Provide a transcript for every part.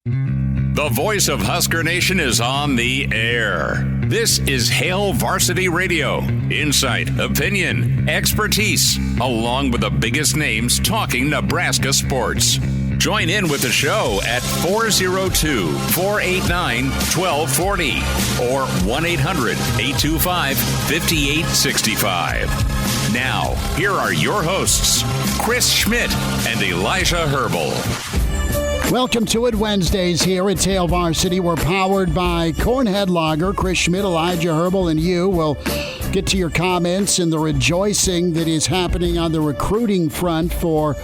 The voice of Husker Nation is on the air. This is Hail Varsity Radio. Insight, opinion, expertise, along with the biggest names talking Nebraska sports. Join in with the show at 402-489-1240 or 1-800-825-5865. Now, here are your hosts, Chris Schmidt and Elijah Herbel. Welcome to it, Wednesdays here at Hail Varsity. We're powered by Cornhead Lager. Chris Schmidt, Elijah Herbel, and you will get to your comments and the rejoicing that is happening on the recruiting front for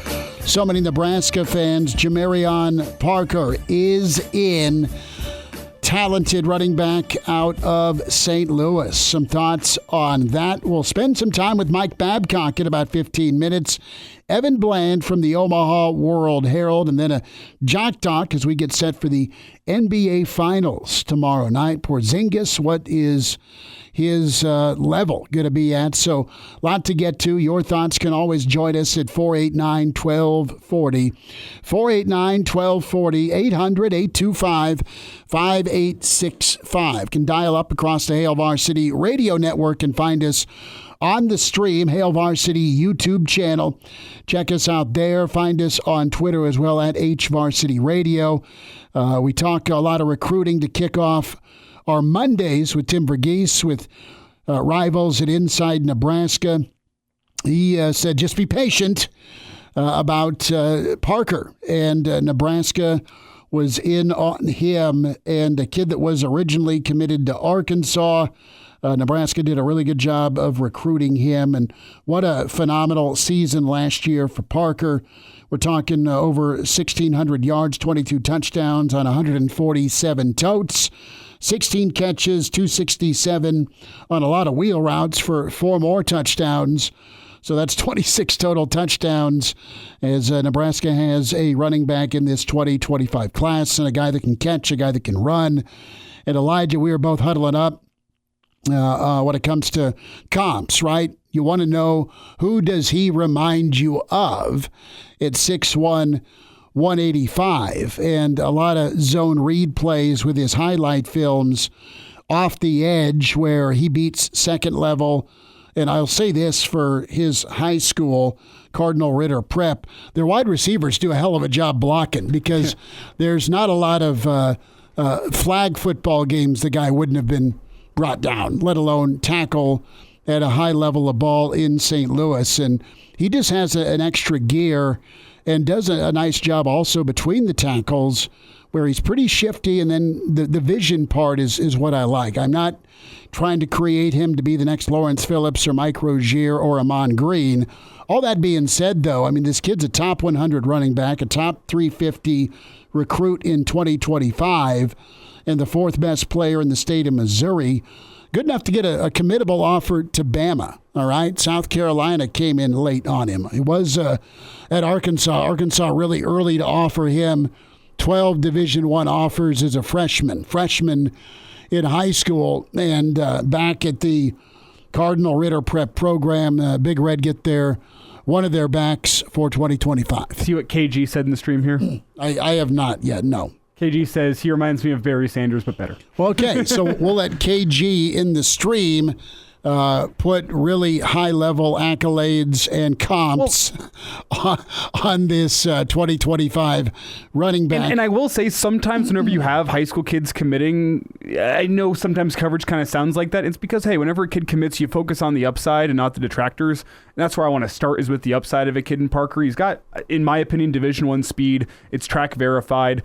so many Nebraska fans. Jamarion Parker is in. Talented running back out of St. Louis. Some thoughts on that. We'll spend some time with Mike Babcock in about 15 minutes. Evan Bland from the Omaha World Herald, and then a Jock Doc as we get set for the NBA Finals tomorrow night. Porzingis, what is his level going to be at? So a lot to get to. Your thoughts can always join us at 489-1240. 489-1240, 800-825-5865. Can dial up across the Hail Varsity Radio Network and find us on the stream, Hail Varsity YouTube channel. Check us out there. Find us on Twitter as well at HVarsity Radio. We talk a lot of recruiting to kick off our Mondays with Tim Verghese with rivals at Inside Nebraska. He said just be patient about Parker, and Nebraska was in on him, and a kid that was originally committed to Arkansas. Nebraska did a really good job of recruiting him, and what a phenomenal season last year for Parker. We're talking over 1,600 yards, 22 touchdowns on 147 totes, 16 catches, 267 on a lot of wheel routes for 4 more touchdowns. So that's 26 total touchdowns as Nebraska has a running back in this 2025 class, and a guy that can catch, a guy that can run. And Elijah, we were both huddling up when it comes to comps, right? You want to know, who does he remind you of at 6'1", 185? And a lot of zone read plays with his highlight films off the edge where he beats second level. And I'll say this for his high school, Cardinal Ritter Prep, their wide receivers do a hell of a job blocking, because there's not a lot of flag football games the guy wouldn't have been brought down, let alone tackle at a high level of ball in St. Louis. And he just has an extra gear and does a nice job also between the tackles, where he's pretty shifty, and then the vision part is what I like. I'm not trying to create him to be the next Lawrence Phillips or Mike Rozier or Amon Green. All that being said, though, I mean, this kid's a top 100 running back, a top 350 recruit in 2025, and the 4th best player in the state of Missouri. Good enough to get a committable offer to Bama, all right? South Carolina came in late on him. He was at Arkansas. Arkansas really early to offer him 12 Division I offers as a freshman in high school, and back at the Cardinal Ritter Prep program, Big Red get one of their backs for 2025. See what KG said in the stream here? I have not yet, no. KG says he reminds me of Barry Sanders, but better. Well, okay, so we'll let KG in the stream put really high-level accolades and comps on this 2025 running back. And I will say, sometimes whenever you have high school kids committing, I know sometimes coverage kind of sounds like that. It's because, hey, whenever a kid commits, you focus on the upside and not the detractors. And that's where I want to start, is with the upside of a kid in Parker. He's got, in my opinion, Division I speed. It's track verified.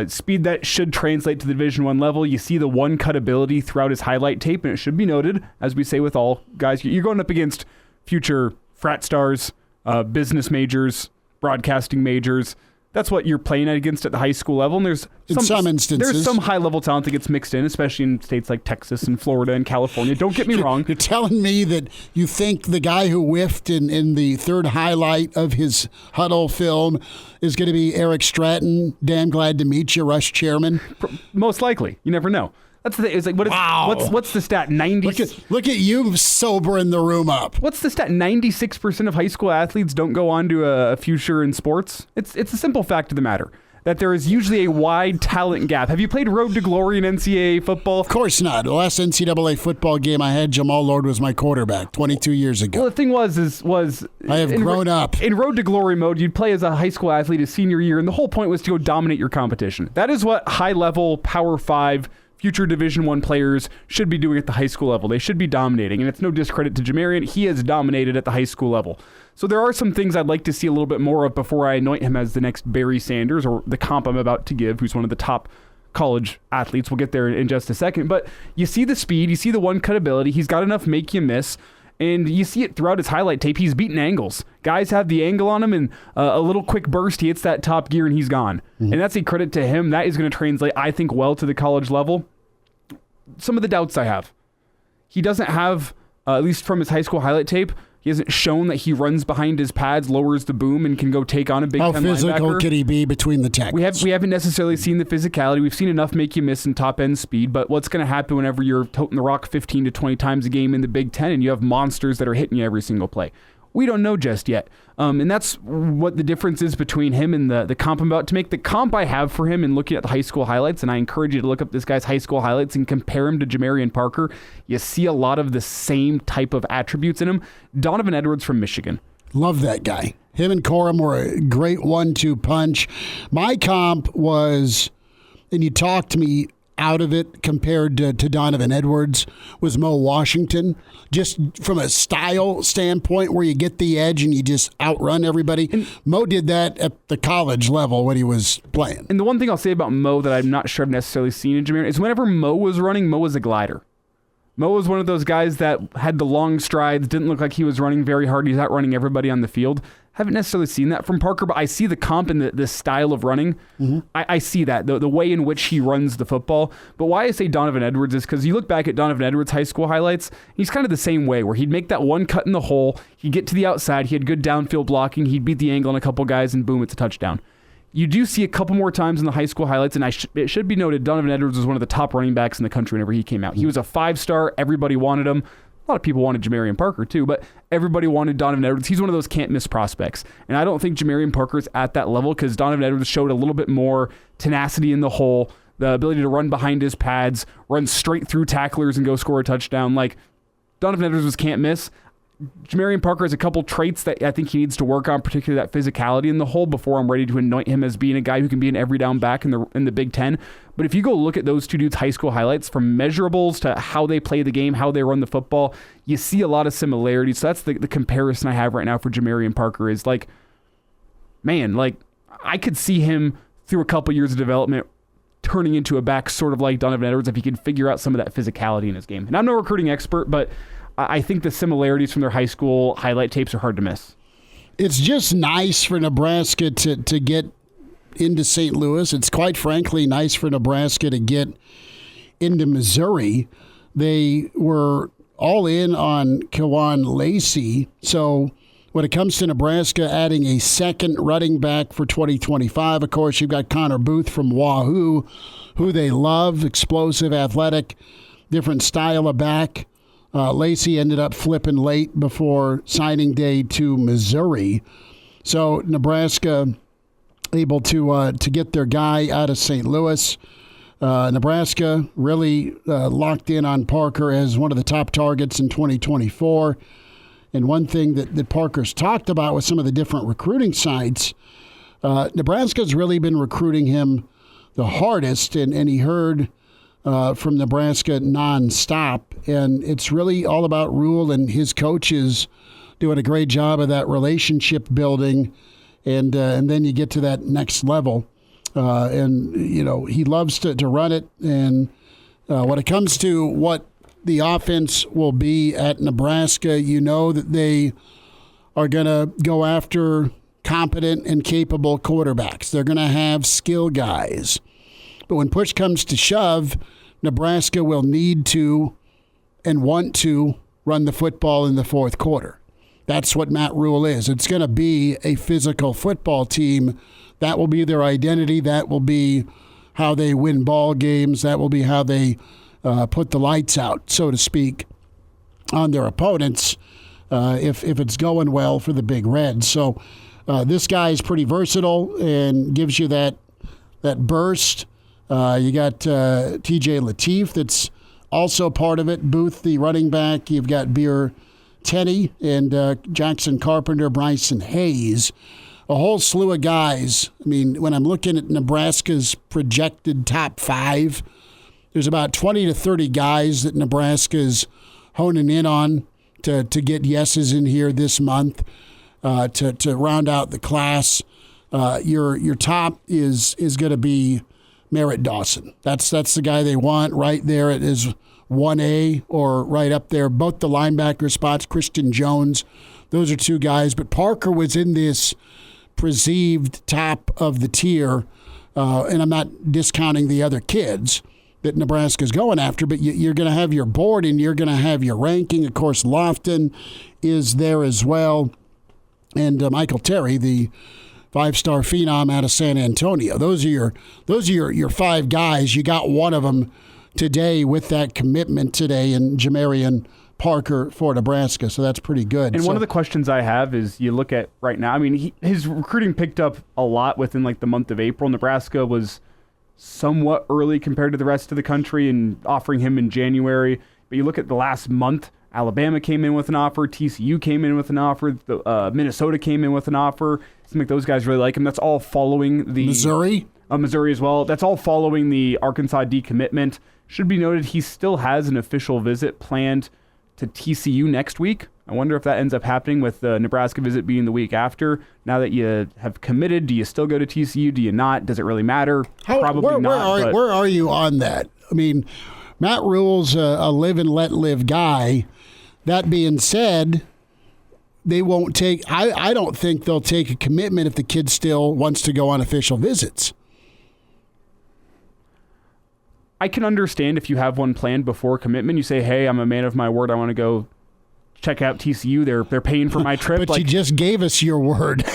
Speed that should translate to the Division I level. You see the one-cut ability throughout his highlight tape, and it should be noted, as we say with all guys, you're going up against future frat stars, business majors, broadcasting majors. That's what you're playing against at the high school level. And there's some instances, there's some high-level talent that gets mixed in, especially in states like Texas and Florida and California. Don't get me wrong. You're telling me that you think the guy who whiffed in the third highlight of his huddle film is going to be Eric Stratton? Damn glad to meet you, Rush Chairman. Most likely. You never know. That's the thing. It's like, what's the stat? 90. Look at you sobering the room up. What's the stat? 96% of high school athletes don't go on to a future in sports. It's a simple fact of the matter. that there is usually a wide talent gap. Have you played Road to Glory in NCAA football? Of course not. The last NCAA football game I had, Jamal Lord was my quarterback 22 years ago. Well, the thing was I have grown up. In Road to Glory mode, you'd play as a high school athlete his senior year, and the whole point was to go dominate your competition. That is what high-level Power 5 future Division I players should be doing at the high school level. They should be dominating, and it's no discredit to Jamarion. He has dominated at the high school level. So there are some things I'd like to see a little bit more of before I anoint him as the next Barry Sanders, or the comp I'm about to give, who's one of the top college athletes. We'll get there in just a second. But you see the speed, you see the one-cut ability. He's got enough make you miss. And you see it throughout his highlight tape. He's beating angles. Guys have the angle on him, and a little quick burst, he hits that top gear, and he's gone. Mm-hmm. And that's a credit to him. That is going to translate, I think, well to the college level. Some of the doubts I have. He doesn't have, at least from his high school highlight tape, he hasn't shown that he runs behind his pads, lowers the boom, and can go take on a Big Ten linebacker. How physical could he be between the tackles? We haven't necessarily seen the physicality. We've seen enough make you miss in top-end speed, but what's going to happen whenever you're toting the rock 15 to 20 times a game in the Big Ten and you have monsters that are hitting you every single play? We don't know just yet. And that's what the difference is between him and the comp I'm about to make. The comp I have for him in looking at the high school highlights, and I encourage you to look up this guy's high school highlights and compare him to Jamarion Parker. You see a lot of the same type of attributes in him. Donovan Edwards from Michigan. Love that guy. Him and Corum were a great 1-2 punch. My comp was, and you talked me out of it compared to Donovan Edwards, was Mo Washington. Just from a style standpoint where you get the edge and you just outrun everybody. And Mo did that at the college level when he was playing. And the one thing I'll say about Mo that I'm not sure I've necessarily seen in Jamarion is whenever Mo was running, Mo was a glider. Mo was one of those guys that had the long strides, didn't look like he was running very hard. He's outrunning everybody on the field. Haven't necessarily seen that from Parker, but I see the comp and the style of running. Mm-hmm. I see that, the way in which he runs the football. But why I say Donovan Edwards is because you look back at Donovan Edwards' high school highlights, he's kind of the same way, where he'd make that one cut in the hole, he'd get to the outside, he had good downfield blocking, he'd beat the angle on a couple guys, and boom, it's a touchdown. You do see a couple more times in the high school highlights, and it should be noted, Donovan Edwards was one of the top running backs in the country whenever he came out. He was a 5-star, everybody wanted him. A lot of people wanted Jamarion Parker too, but everybody wanted Donovan Edwards. He's one of those can't-miss prospects. And I don't think Jamarion Parker is at that level because Donovan Edwards showed a little bit more tenacity in the hole, the ability to run behind his pads, run straight through tacklers and go score a touchdown. Like, Donovan Edwards was can't-miss. Jamarion Parker has a couple traits that I think he needs to work on, particularly that physicality in the hole, before I'm ready to anoint him as being a guy who can be an every down back in the Big Ten. But if you go look at those two dudes' high school highlights, from measurables to how they play the game, how they run the football, you see a lot of similarities. So that's the comparison I have right now for Jamarion Parker is like, man, like I could see him through a couple years of development turning into a back sort of like Donovan Edwards if he could figure out some of that physicality in his game. And I'm no recruiting expert, but I think the similarities from their high school highlight tapes are hard to miss. It's just nice for Nebraska to get into St. Louis. It's quite frankly nice for Nebraska to get into Missouri. They were all in on Kawan Lacey. So when it comes to Nebraska adding a second running back for 2025, of course, you've got Connor Booth from Wahoo, who they love, explosive, athletic, different style of back. Lacey ended up flipping late before signing day to Missouri. So Nebraska able to get their guy out of St. Louis. Nebraska really locked in on Parker as one of the top targets in 2024. And one thing that Parker's talked about with some of the different recruiting sites, Nebraska's really been recruiting him the hardest, and he heard from Nebraska nonstop. And it's really all about Rule and his coaches doing a great job of that relationship building. And then you get to that next level. And, you know, he loves to run it. And when it comes to what the offense will be at Nebraska, you know that they are going to go after competent and capable quarterbacks. They're going to have skill guys. But when push comes to shove, Nebraska will need to and want to run the football in the fourth quarter. That's what Matt Rule is. It's going to be a physical football team. That will be their identity. That will be how they win ball games. That will be how they put the lights out, so to speak, on their opponents if it's going well for the Big Red. So this guy is pretty versatile and gives you that that burst. You got TJ Lateef that's also part of it. Booth, the running back. You've got Beer Tenney and Jackson Carpenter, Bryson Hayes. A whole slew of guys. I mean, when I'm looking at Nebraska's projected top 5, there's about 20 to 30 guys that Nebraska's honing in on to get yeses in here this month to round out the class. Your top is going to be Merritt Dawson. That's the guy they want right there. It is 1A or right up there. Both the linebacker spots, Christian Jones, those are 2 guys. But Parker was in this perceived top of the tier, and I'm not discounting the other kids that Nebraska's going after, but you're going to have your board and you're going to have your ranking. Of course, Lofton is there as well, and Michael Terry, the 5-star phenom out of San Antonio. Those are your 5 guys. You got one of them today with that commitment today in Jamarion Parker for Nebraska, so that's pretty good. And one of the questions I have is, you look at right now, I mean, his recruiting picked up a lot within like the month of April. Nebraska was somewhat early compared to the rest of the country in offering him in January. But you look at the last month, Alabama came in with an offer, TCU came in with an offer, Minnesota came in with an offer. Seems like those guys really like him. That's all following the Missouri as well. That's all following the Arkansas decommitment. Should be noted, he still has an official visit planned to TCU next week. I wonder if that ends up happening with the Nebraska visit being the week after. Now that you have committed, do you still go to TCU? Do you not? Does it really matter? Probably not. Where are you on that? I mean, Matt Rule's a live and let live guy. That being said, they won't take. I don't think they'll take a commitment if the kid still wants to go on official visits. I can understand if you have one planned before commitment. You say, "Hey, I'm a man of my word. I want to go check out TCU. They're paying for my trip." But you just gave us your word.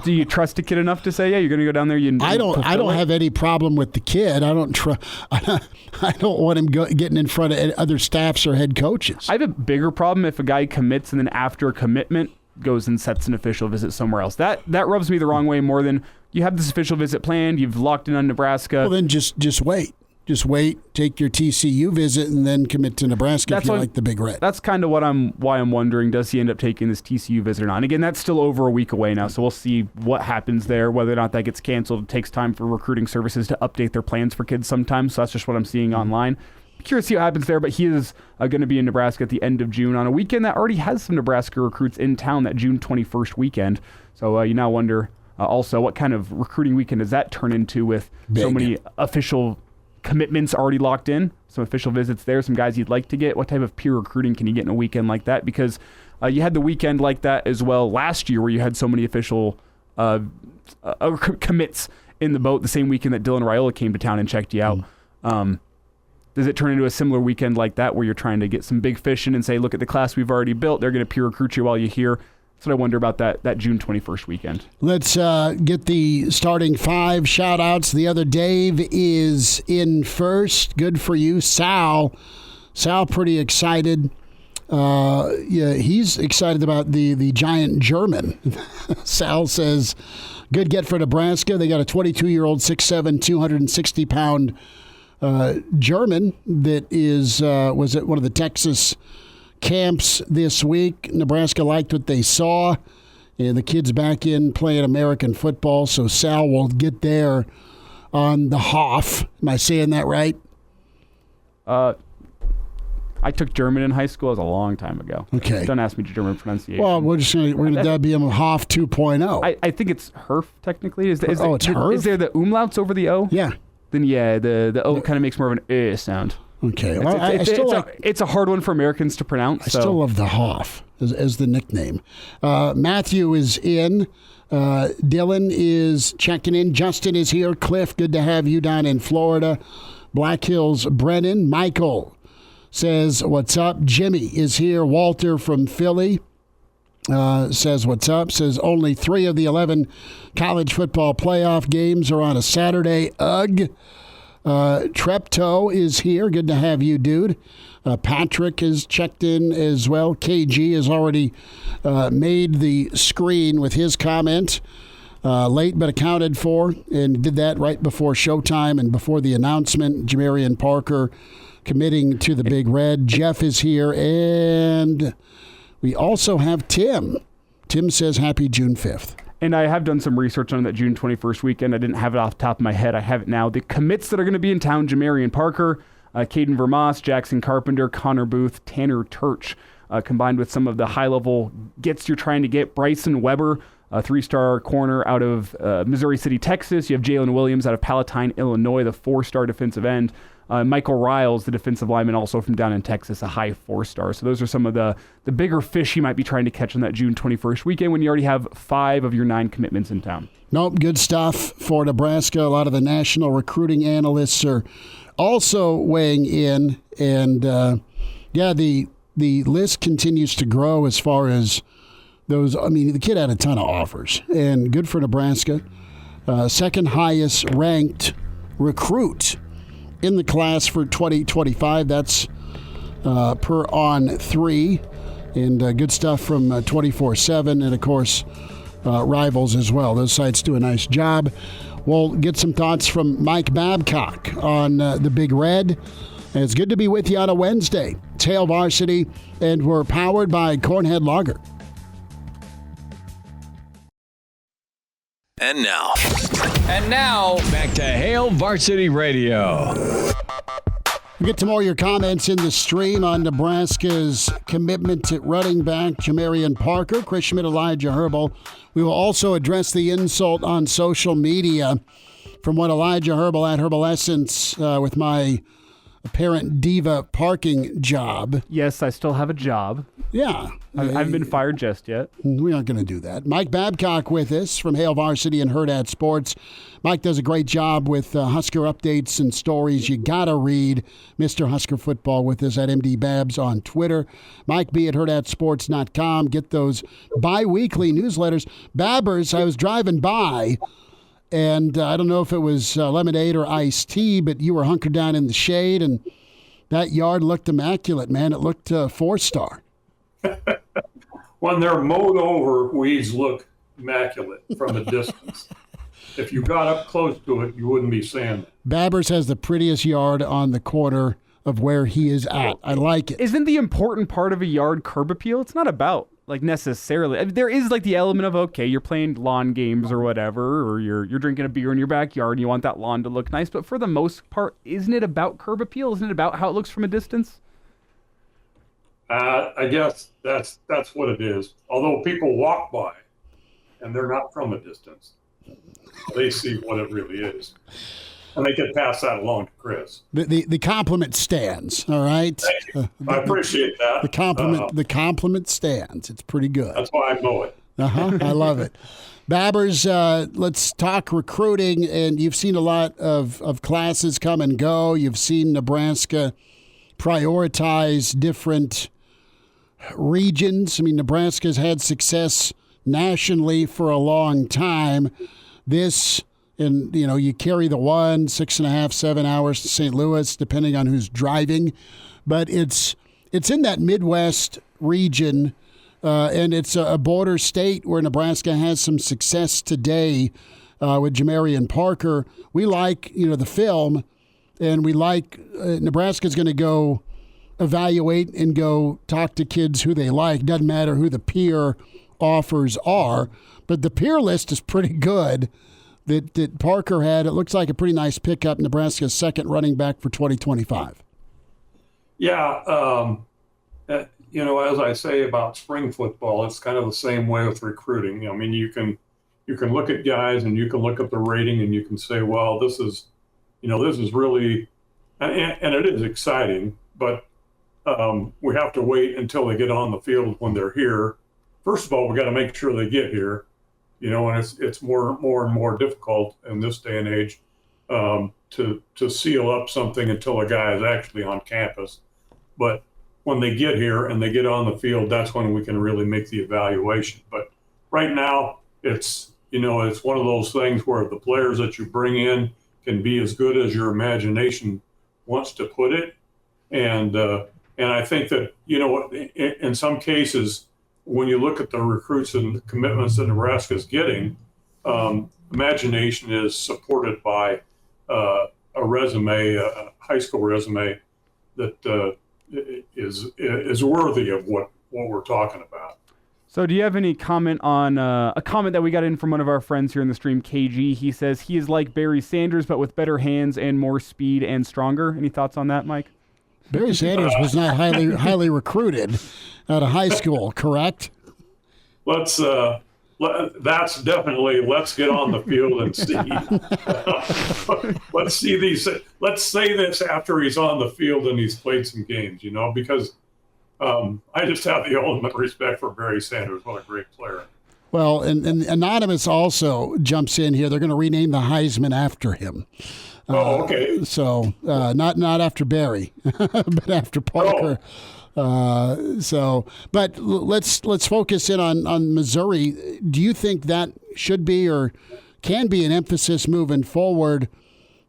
Do you trust a kid enough to say, "Yeah, you're going to go down there"? I don't have any problem with the kid. I don't want him getting in front of other staffs or head coaches. I have a bigger problem if a guy commits and then after a commitment goes and sets an official visit somewhere else. That rubs me the wrong way more than you have this official visit planned. You've locked in on Nebraska. Well, then just wait. Just wait, take your TCU visit, and then commit to Nebraska if you like the Big Red. That's kind of why I'm wondering, does he end up taking this TCU visit or not? And again, that's still over a week away now, so we'll see what happens there, whether or not that gets canceled. It takes time for recruiting services to update their plans for kids sometimes, so that's just what I'm seeing online. Curious to see what happens there, but he is going to be in Nebraska at the end of June on a weekend that already has some Nebraska recruits in town, that June 21st weekend. So you now wonder also what kind of recruiting weekend does that turn into with so many official commitments already locked in, some official visits there, some guys you'd like to get. What type of peer recruiting can you get in a weekend like that? Because you had the weekend like that as well last year where you had so many official commits in the boat the same weekend that Dylan Raiola came to town and checked you out. Does it turn into a similar weekend like that where you're trying to get some big fish in and say, look at the class we've already built, they're going to peer recruit you while you're here? That's what I wonder about that June 21st weekend. Let's get the starting 5 shout-outs. The other Dave is in first. Good for you. Sal, pretty excited. He's excited about the giant German. Sal says, good get for Nebraska. They got a 22-year-old, 6'7", 260-pound German that was at one of the Texas camps this week. Nebraska liked what they saw, and the kid's back in playing American football, so Sal will get there on the Hoff. Am I saying that right? I took German in high school. It was a long time ago. Okay. Don't ask me German pronunciation. Well, we're gonna be a Hoff 2.0. I think it's Herf technically. It's Herf? Is there the umlauts over the O? Yeah. Then the O kind of makes more of an sound. Okay. Well, it's a hard one for Americans to pronounce. I still love the Hoff as the nickname. Matthew is in. Dylan is checking in. Justin is here. Cliff, good to have you down in Florida. Black Hills, Brennan. Michael says, what's up? Jimmy is here. Walter from Philly says, what's up? Says, only 3 of the 11 college football playoff games are on a Saturday. Ugh. Treptow is here. Good to have you, dude. Patrick is checked in as well. KG has already made the screen with his comment. late but accounted for, and did that right before showtime and before the announcement. Jamarion Parker committing to the Big Red. Jeff is here, and we also have Tim. Tim says happy June 5th. And I have done some research on that June 21st weekend. I didn't have it off the top of my head. I have it now. The commits that are going to be in town: Jamarion Parker, Caden Vermas, Jackson Carpenter, Connor Booth, Tanner Turch, combined with some of the high-level gets you're trying to get. Bryson Weber, a 3-star corner out of Missouri City, Texas. You have Jalen Williams out of Palatine, Illinois, the 4-star defensive end. Michael Riles, the defensive lineman, also from down in Texas, a high 4-star. So those are some of the bigger fish you might be trying to catch on that June 21st weekend when you already have 5 of your 9 commitments in town. Nope, good stuff for Nebraska. A lot of the national recruiting analysts are also weighing in. And, the list continues to grow as far as those. I mean, the kid had a ton of offers, and good for Nebraska. Second highest ranked recruit in the class for 2025. That's per on 3, and good stuff from 24/7, and of course Rivals as well. Those sites do a nice job. We'll get some thoughts from Mike Babcock on the Big Red. And it's good to be with you on a Wednesday. It's Hail Varsity, and we're powered by Cornhead Lager. And now, back to Hail Varsity Radio. We'll get to more of your comments in the stream on Nebraska's commitment to running back Jamarion Parker, Schmidt and Elijah Herbel. We will also address the insult on social media from what Elijah Herbel at Herbal Essence with my apparent diva parking job. Yes, I still have a job. Yeah. I haven't been fired just yet. We aren't going to do that. Mike Babcock with us from Hail Varsity and Hurrdat Sports. Mike does a great job with Husker updates and stories. You got to read Mr. Husker Football with us at MD Babs on Twitter. Mike B at hurrdatsports.com. Get those bi-weekly newsletters. Babbers, I was driving by, and I don't know if it was lemonade or iced tea, but you were hunkered down in the shade, and that yard looked immaculate, man. It looked 4-star. When they're mowed over, weeds look immaculate from a distance. If you got up close to it, you wouldn't be saying that. Babbers has the prettiest yard on the corner of where he is at. I like it. Isn't the important part of a yard curb appeal? It's not about necessarily. I mean, there is the element of, okay, you're playing lawn games or whatever, or you're drinking a beer in your backyard and you want that lawn to look nice. But for the most part, isn't it about curb appeal? Isn't it about how it looks from a distance? I guess that's what it is. Although people walk by and they're not from a distance, they see what it really is, and they can pass that along to Chris. The compliment stands. All right. Thank you. I appreciate that. The compliment stands. It's pretty good. That's why I mow it. I love it. Babbers, let's talk recruiting. And you've seen a lot of classes come and go. You've seen Nebraska prioritize different regions. I mean, Nebraska's had success nationally for a long time. And you carry the 6.5, 7 hours to St. Louis, depending on who's driving. But it's in that Midwest region, and it's a border state where Nebraska has some success today with Jamarion Parker. We like, the film, and we like Nebraska's going to go evaluate and go talk to kids who they like. Doesn't matter who the peer offers are, but the peer list is pretty good that Parker had. It looks like a pretty nice pickup. Nebraska's second running back for 2025. Yeah, as I say about spring football, it's kind of the same way with recruiting. I mean, you can look at guys and you can look at the rating and you can say, well, this is really, and it is exciting, but we have to wait until they get on the field when they're here. First of all, we got to make sure they get here, and it's more and more difficult in this day and age to seal up something until a guy is actually on campus. But when they get here and they get on the field, that's when we can really make the evaluation. But right now, it's one of those things where the players that you bring in can be as good as your imagination wants to put it, and I think that, in some cases, when you look at the recruits and the commitments that Nebraska is getting, imagination is supported by a resume, a high school resume that is worthy of what we're talking about. So do you have any comment on a comment that we got in from one of our friends here in the stream, KG? He says he is like Barry Sanders, but with better hands and more speed and stronger. Any thoughts on that, Mike? Barry Sanders was not highly recruited out of high school, correct? That's definitely, let's get on the field and see. Let's see these. Let's say this after he's on the field and he's played some games, because I just have the ultimate respect for Barry Sanders. What a great player. Well, and Anonymous also jumps in here. They're going to rename the Heisman after him. Okay. So not after Barry, but after Parker. But let's focus in on Missouri. Do you think that should be or can be an emphasis moving forward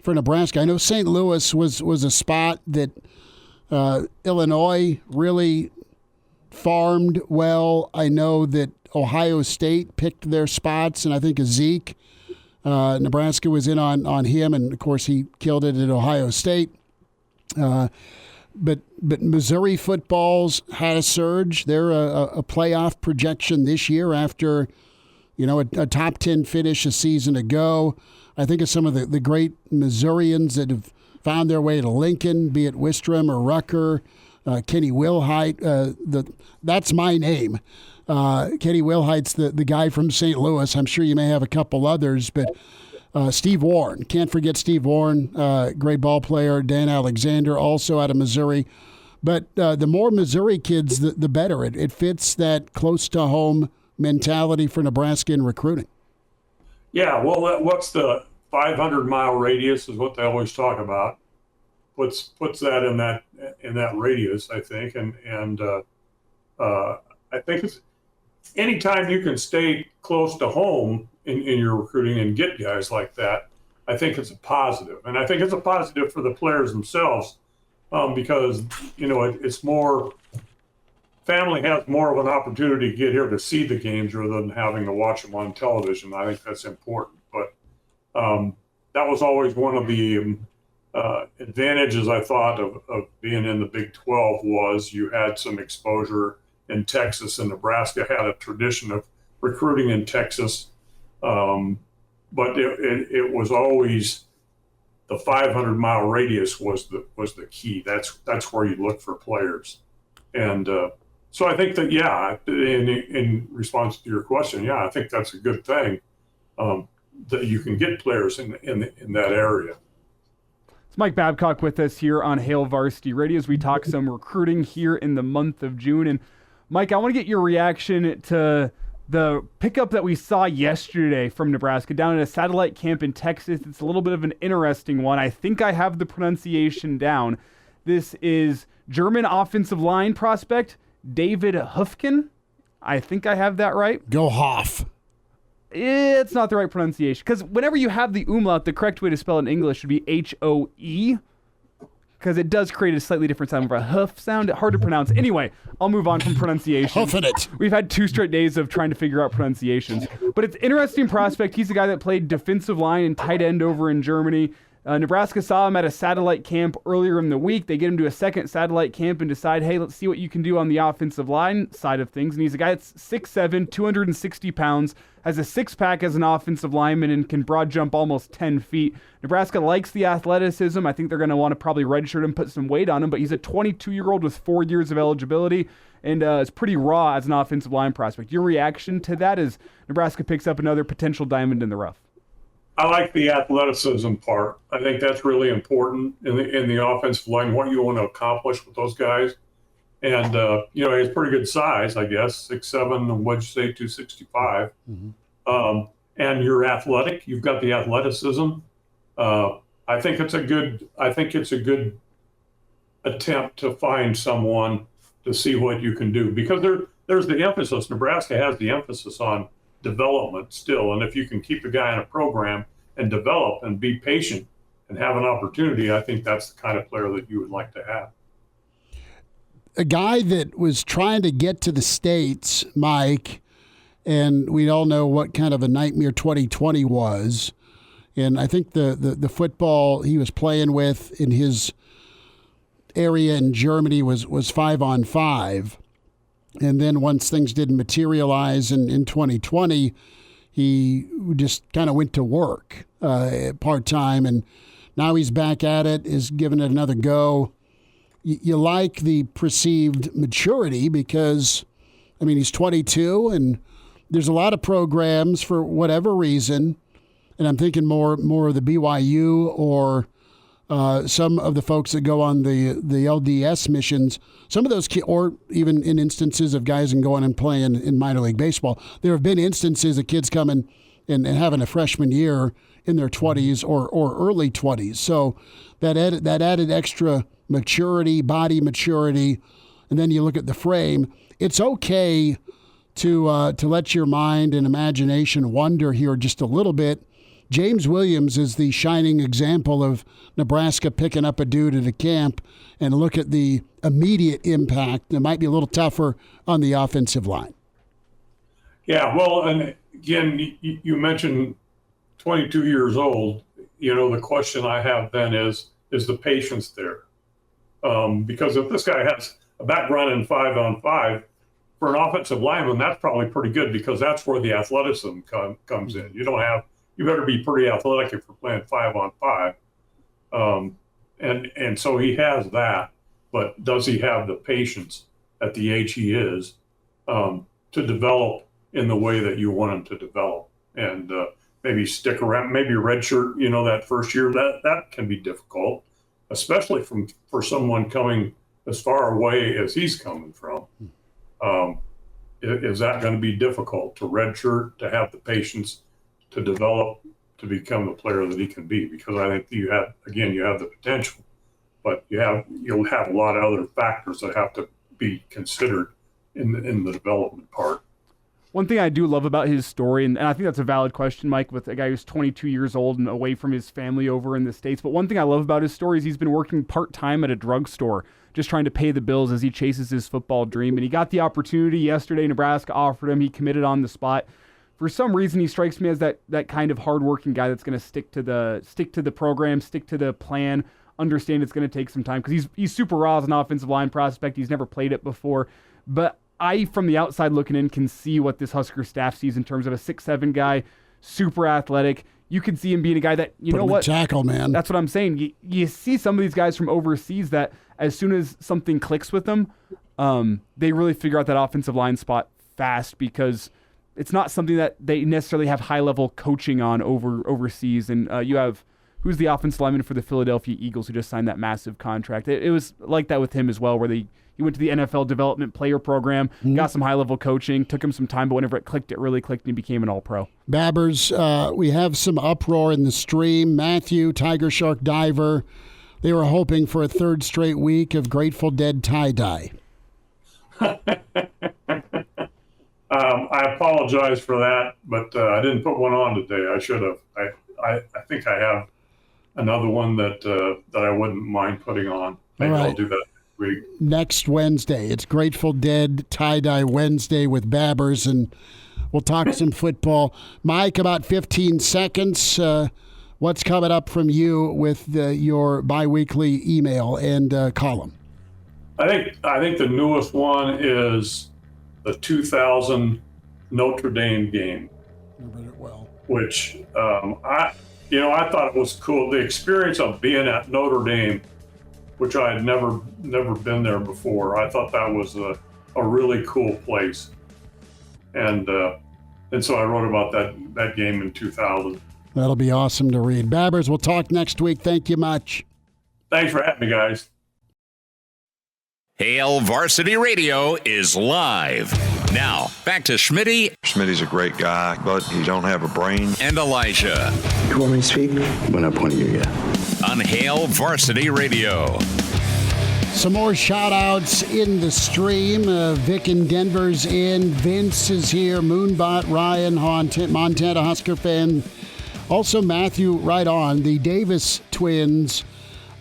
for Nebraska? I know St. Louis was a spot that Illinois really farmed well. I know that Ohio State picked their spots, and I think Zeke, Nebraska was in on him, and of course he killed it at Ohio State. But Missouri football's had a surge. They're a playoff projection this year after, a top 10 finish a season ago. I think of some of the great Missourians that have found their way to Lincoln, be it Wistrom or Rucker, Kenny Wilhite. That's my name. Kenny Wilhite's the guy from St. Louis. I'm sure you may have a couple others, but Steve Warren. Can't forget Steve Warren, great ball player. Dan Alexander, also out of Missouri. But the more Missouri kids, the better. It fits that close-to-home mentality for Nebraska in recruiting. Yeah, well, what's the 500-mile radius is what they always talk about. Puts that in that radius, I think. And I think it's anytime you can stay close to home in your recruiting and get guys like that, I think it's a positive. And I think it's a positive for the players themselves because, it's more – family has more of an opportunity to get here to see the games rather than having to watch them on television. I think that's important. But that was always one of the advantages, I thought, of being in the Big 12 was you had some exposure in Texas, and Nebraska had a tradition of recruiting in Texas. But it was always the 500-mile radius was the key. That's where you look for players. And so I think that, in response to your question, I think that's a good thing that you can get players in that area. It's Mike Babcock with us here on Hail Varsity Radio as we talk some recruiting here in the month of June. And Mike, I want to get your reaction to the pickup that we saw yesterday from Nebraska down at a satellite camp in Texas. It's a little bit of an interesting one. I think I have the pronunciation down. This is German offensive line prospect David Höffken. I think I have that right. Go Hoff. It's not the right pronunciation because whenever you have the umlaut, the correct way to spell it in English should be H-O-E. Because it does create a slightly different sound, for a huff sound, hard to pronounce. Anyway, I'll move on from pronunciation. Huffing it. We've had 2 straight days of trying to figure out pronunciations. But it's interesting prospect. He's the guy that played defensive line and tight end over in Germany. Nebraska saw him at a satellite camp earlier in the week. They get him to a second satellite camp and decide, hey, let's see what you can do on the offensive line side of things. And he's a guy that's 6'7", 260 pounds, has a six-pack as an offensive lineman, and can broad jump almost 10 feet. Nebraska likes the athleticism. I think they're going to want to probably redshirt him, put some weight on him, but he's a 22-year-old with 4 years of eligibility and is pretty raw as an offensive line prospect. Your reaction to that is Nebraska picks up another potential diamond in the rough. I like the athleticism part. I think that's really important in the offensive line, what you want to accomplish with those guys. And, he has pretty good size, I guess, 6'7", and what'd you say, 265. Mm-hmm. And you're athletic. You've got the athleticism. I think it's a good attempt to find someone to see what you can do. Because there's the emphasis. Nebraska has the emphasis on development still, and if you can keep a guy in a program and develop and be patient and have an opportunity, I think that's the kind of player that you would like to have. A guy that was trying to get to the States, Mike, And we all know what kind of a nightmare 2020 was. And I think the football he was playing with in his area in Germany was 5-on-5. And then once things didn't materialize in 2020, he just kind of went to work part-time. And now he's back at it, is giving it another go. You like the perceived maturity because, I mean, he's 22 and there's a lot of programs for whatever reason, and I'm thinking more of the BYU or some of the folks that go on the LDS missions. Some of those, or even in instances of guys and going and playing in minor league baseball, there have been instances of kids coming and having a freshman year in their 20s or early 20s. So that added extra maturity, body maturity, and then you look at the frame. It's okay to let your mind and imagination wander here just a little bit. James Williams is the shining example of Nebraska picking up a dude at a camp, and look at the immediate impact. It might be a little tougher on the offensive line. Yeah, well, and again, you mentioned 22 years old. You know, the question I have then is the patience there? Because if this guy has a background in 5-on-5, for an offensive lineman, that's probably pretty good because that's where the athleticism comes in. You better be pretty athletic if you're playing 5-on-5. And so he has that, but does he have the patience at the age he is to develop in the way that you want him to develop? And maybe stick around, maybe redshirt, that first year, that can be difficult, especially for someone coming as far away as he's coming from. Is that going to be difficult to redshirt, to have the patience to develop, to become the player that he can be? Because I think you have the potential, but you'll have a lot of other factors that have to be considered in the development part. One thing I do love about his story, and I think that's a valid question, Mike, with a guy who's 22 years old and away from his family over in the States. But one thing I love about his story is he's been working part-time at a drugstore, just trying to pay the bills as he chases his football dream. And he got the opportunity yesterday. Nebraska offered him. He committed on the spot. For some reason, he strikes me as that kind of hardworking guy that's going to stick to the program, stick to the plan, understand it's going to take some time, because he's super raw as an offensive line prospect. He's never played it before. But I, from the outside looking in, can see what this Husker staff sees in terms of a 6'7" guy, super athletic. You could see him being a guy that, you know what? Tackle, man. That's what I'm saying. You see some of these guys from overseas that as soon as something clicks with them, they really figure out that offensive line spot fast, because it's not something that they necessarily have high-level coaching on overseas. And you have, who's the offensive lineman for the Philadelphia Eagles who just signed that massive contract? It was like that with him as well, where he went to the NFL Development Player Program, got some high-level coaching, took him some time, but whenever it really clicked, and he became an All-Pro. Babbers, we have some uproar in the stream. Matthew, Tiger Shark Diver, they were hoping for a third straight week of Grateful Dead tie-dye. I apologize for that, but I didn't put one on today. I should have. I think I have another one that I wouldn't mind putting on. Maybe I'll do that next week. Next Wednesday. It's Grateful Dead tie-dye Wednesday with Babbers, and we'll talk some football. Mike, about 15 seconds. What's coming up from you with your biweekly email and column? I think the newest one is the 2000 Notre Dame game. Remember it well. Which I thought it was cool. The experience of being at Notre Dame, which I had never been there before. I thought that was a really cool place, and so I wrote about that game in 2000. That'll be awesome to read. Babbers, we'll talk next week. Thank you much. Thanks for having me, guys. Hail Varsity Radio is live. Now, back to Schmidty. Schmidty's a great guy, but he don't have a brain. And Elijah. You want me to speak? When I point you, yeah. On Hail Varsity Radio. Some more shout-outs in the stream. Vic in Denver's in. Vince is here. Moonbot, Ryan, Montana Husker fan. Also Matthew, right on. The Davis twins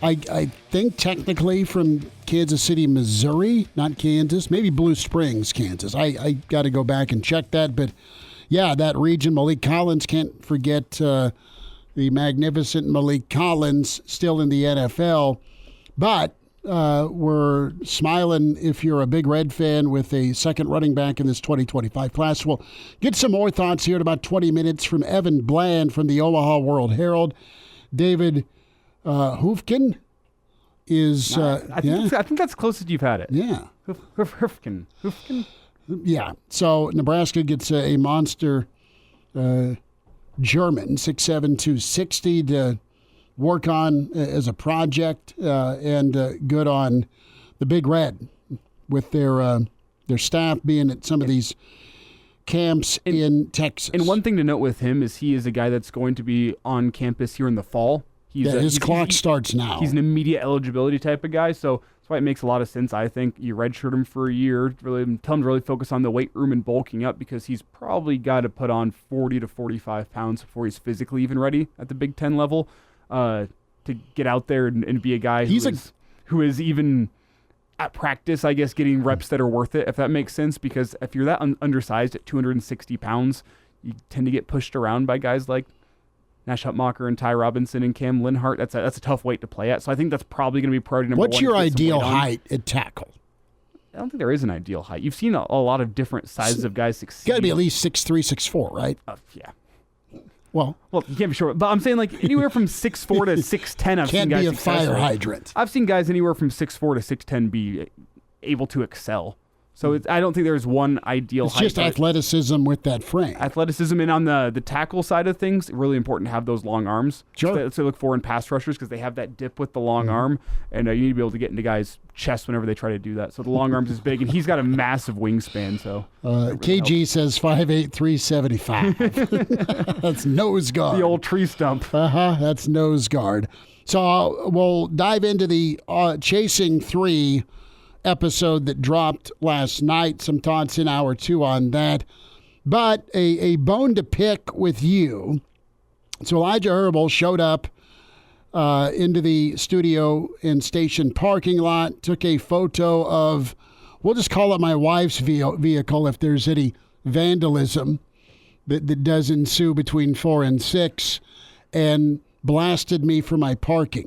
I think technically from Kansas City, Missouri, not Kansas, maybe Blue Springs, Kansas. I got to go back and check that. But, yeah, that region, Malik Collins, can't forget the magnificent Malik Collins, still in the NFL. But we're smiling if you're a Big Red fan with a second running back in this 2025 class. We'll get some more thoughts here in about 20 minutes from Evan Bland from the Omaha World Herald. David Höffken is... I think that's closest you've had it. Yeah. Höffken. Yeah. So Nebraska gets a monster German, 6'7", 260 to work on as a project, and good on the Big Red with their staff being at some of these camps in Texas. And one thing to note with him is he is a guy that's going to be on campus here in the fall. His clock starts now. He's an immediate eligibility type of guy, so that's why it makes a lot of sense. I think you redshirt him for a year, really tell him to really focus on the weight room and bulking up, because he's probably got to put on 40 to 45 pounds before he's physically even ready at the Big Ten level. To get out there and be a guy who is even at practice, I guess, getting reps that are worth it, if that makes sense. Because if you're that undersized at 260 pounds, you tend to get pushed around by guys like Nash Hutmacher and Ty Robinson and Cam Linhart. That's a tough weight to play at. So I think that's probably going to be priority number one. What's your ideal height at tackle? I don't think there is an ideal height. You've seen a lot of different sizes of guys succeed. Got to be at least 6'3", 6'4", right? Yeah. Well, you can't be sure, but I'm saying like anywhere from 6'4" to 6'10". I've seen guys can't be a fire hydrant. I've seen guys anywhere from 6'4" to 6'10" be able to excel. So I don't think there's one ideal height. It's just athleticism with that frame. Athleticism, and on the tackle side of things, really important to have those long arms. Sure. That's what I look for in pass rushers, because they have that dip with the long arm, and you need to be able to get into guys' chests whenever they try to do that. So the long arms is big, and he's got a massive wingspan. So KG says 5'8", 375. That's nose guard. The old tree stump. That's nose guard. So we'll dive into the Chasing 3 episode that dropped last night. Some thoughts in hour 2 on that. But a bone to pick with you. So Elijah Herbel showed up into the studio and station parking lot, took a photo of, we'll just call it my wife's vehicle if there's any vandalism that does ensue between 4 and 6, and blasted me for my parking.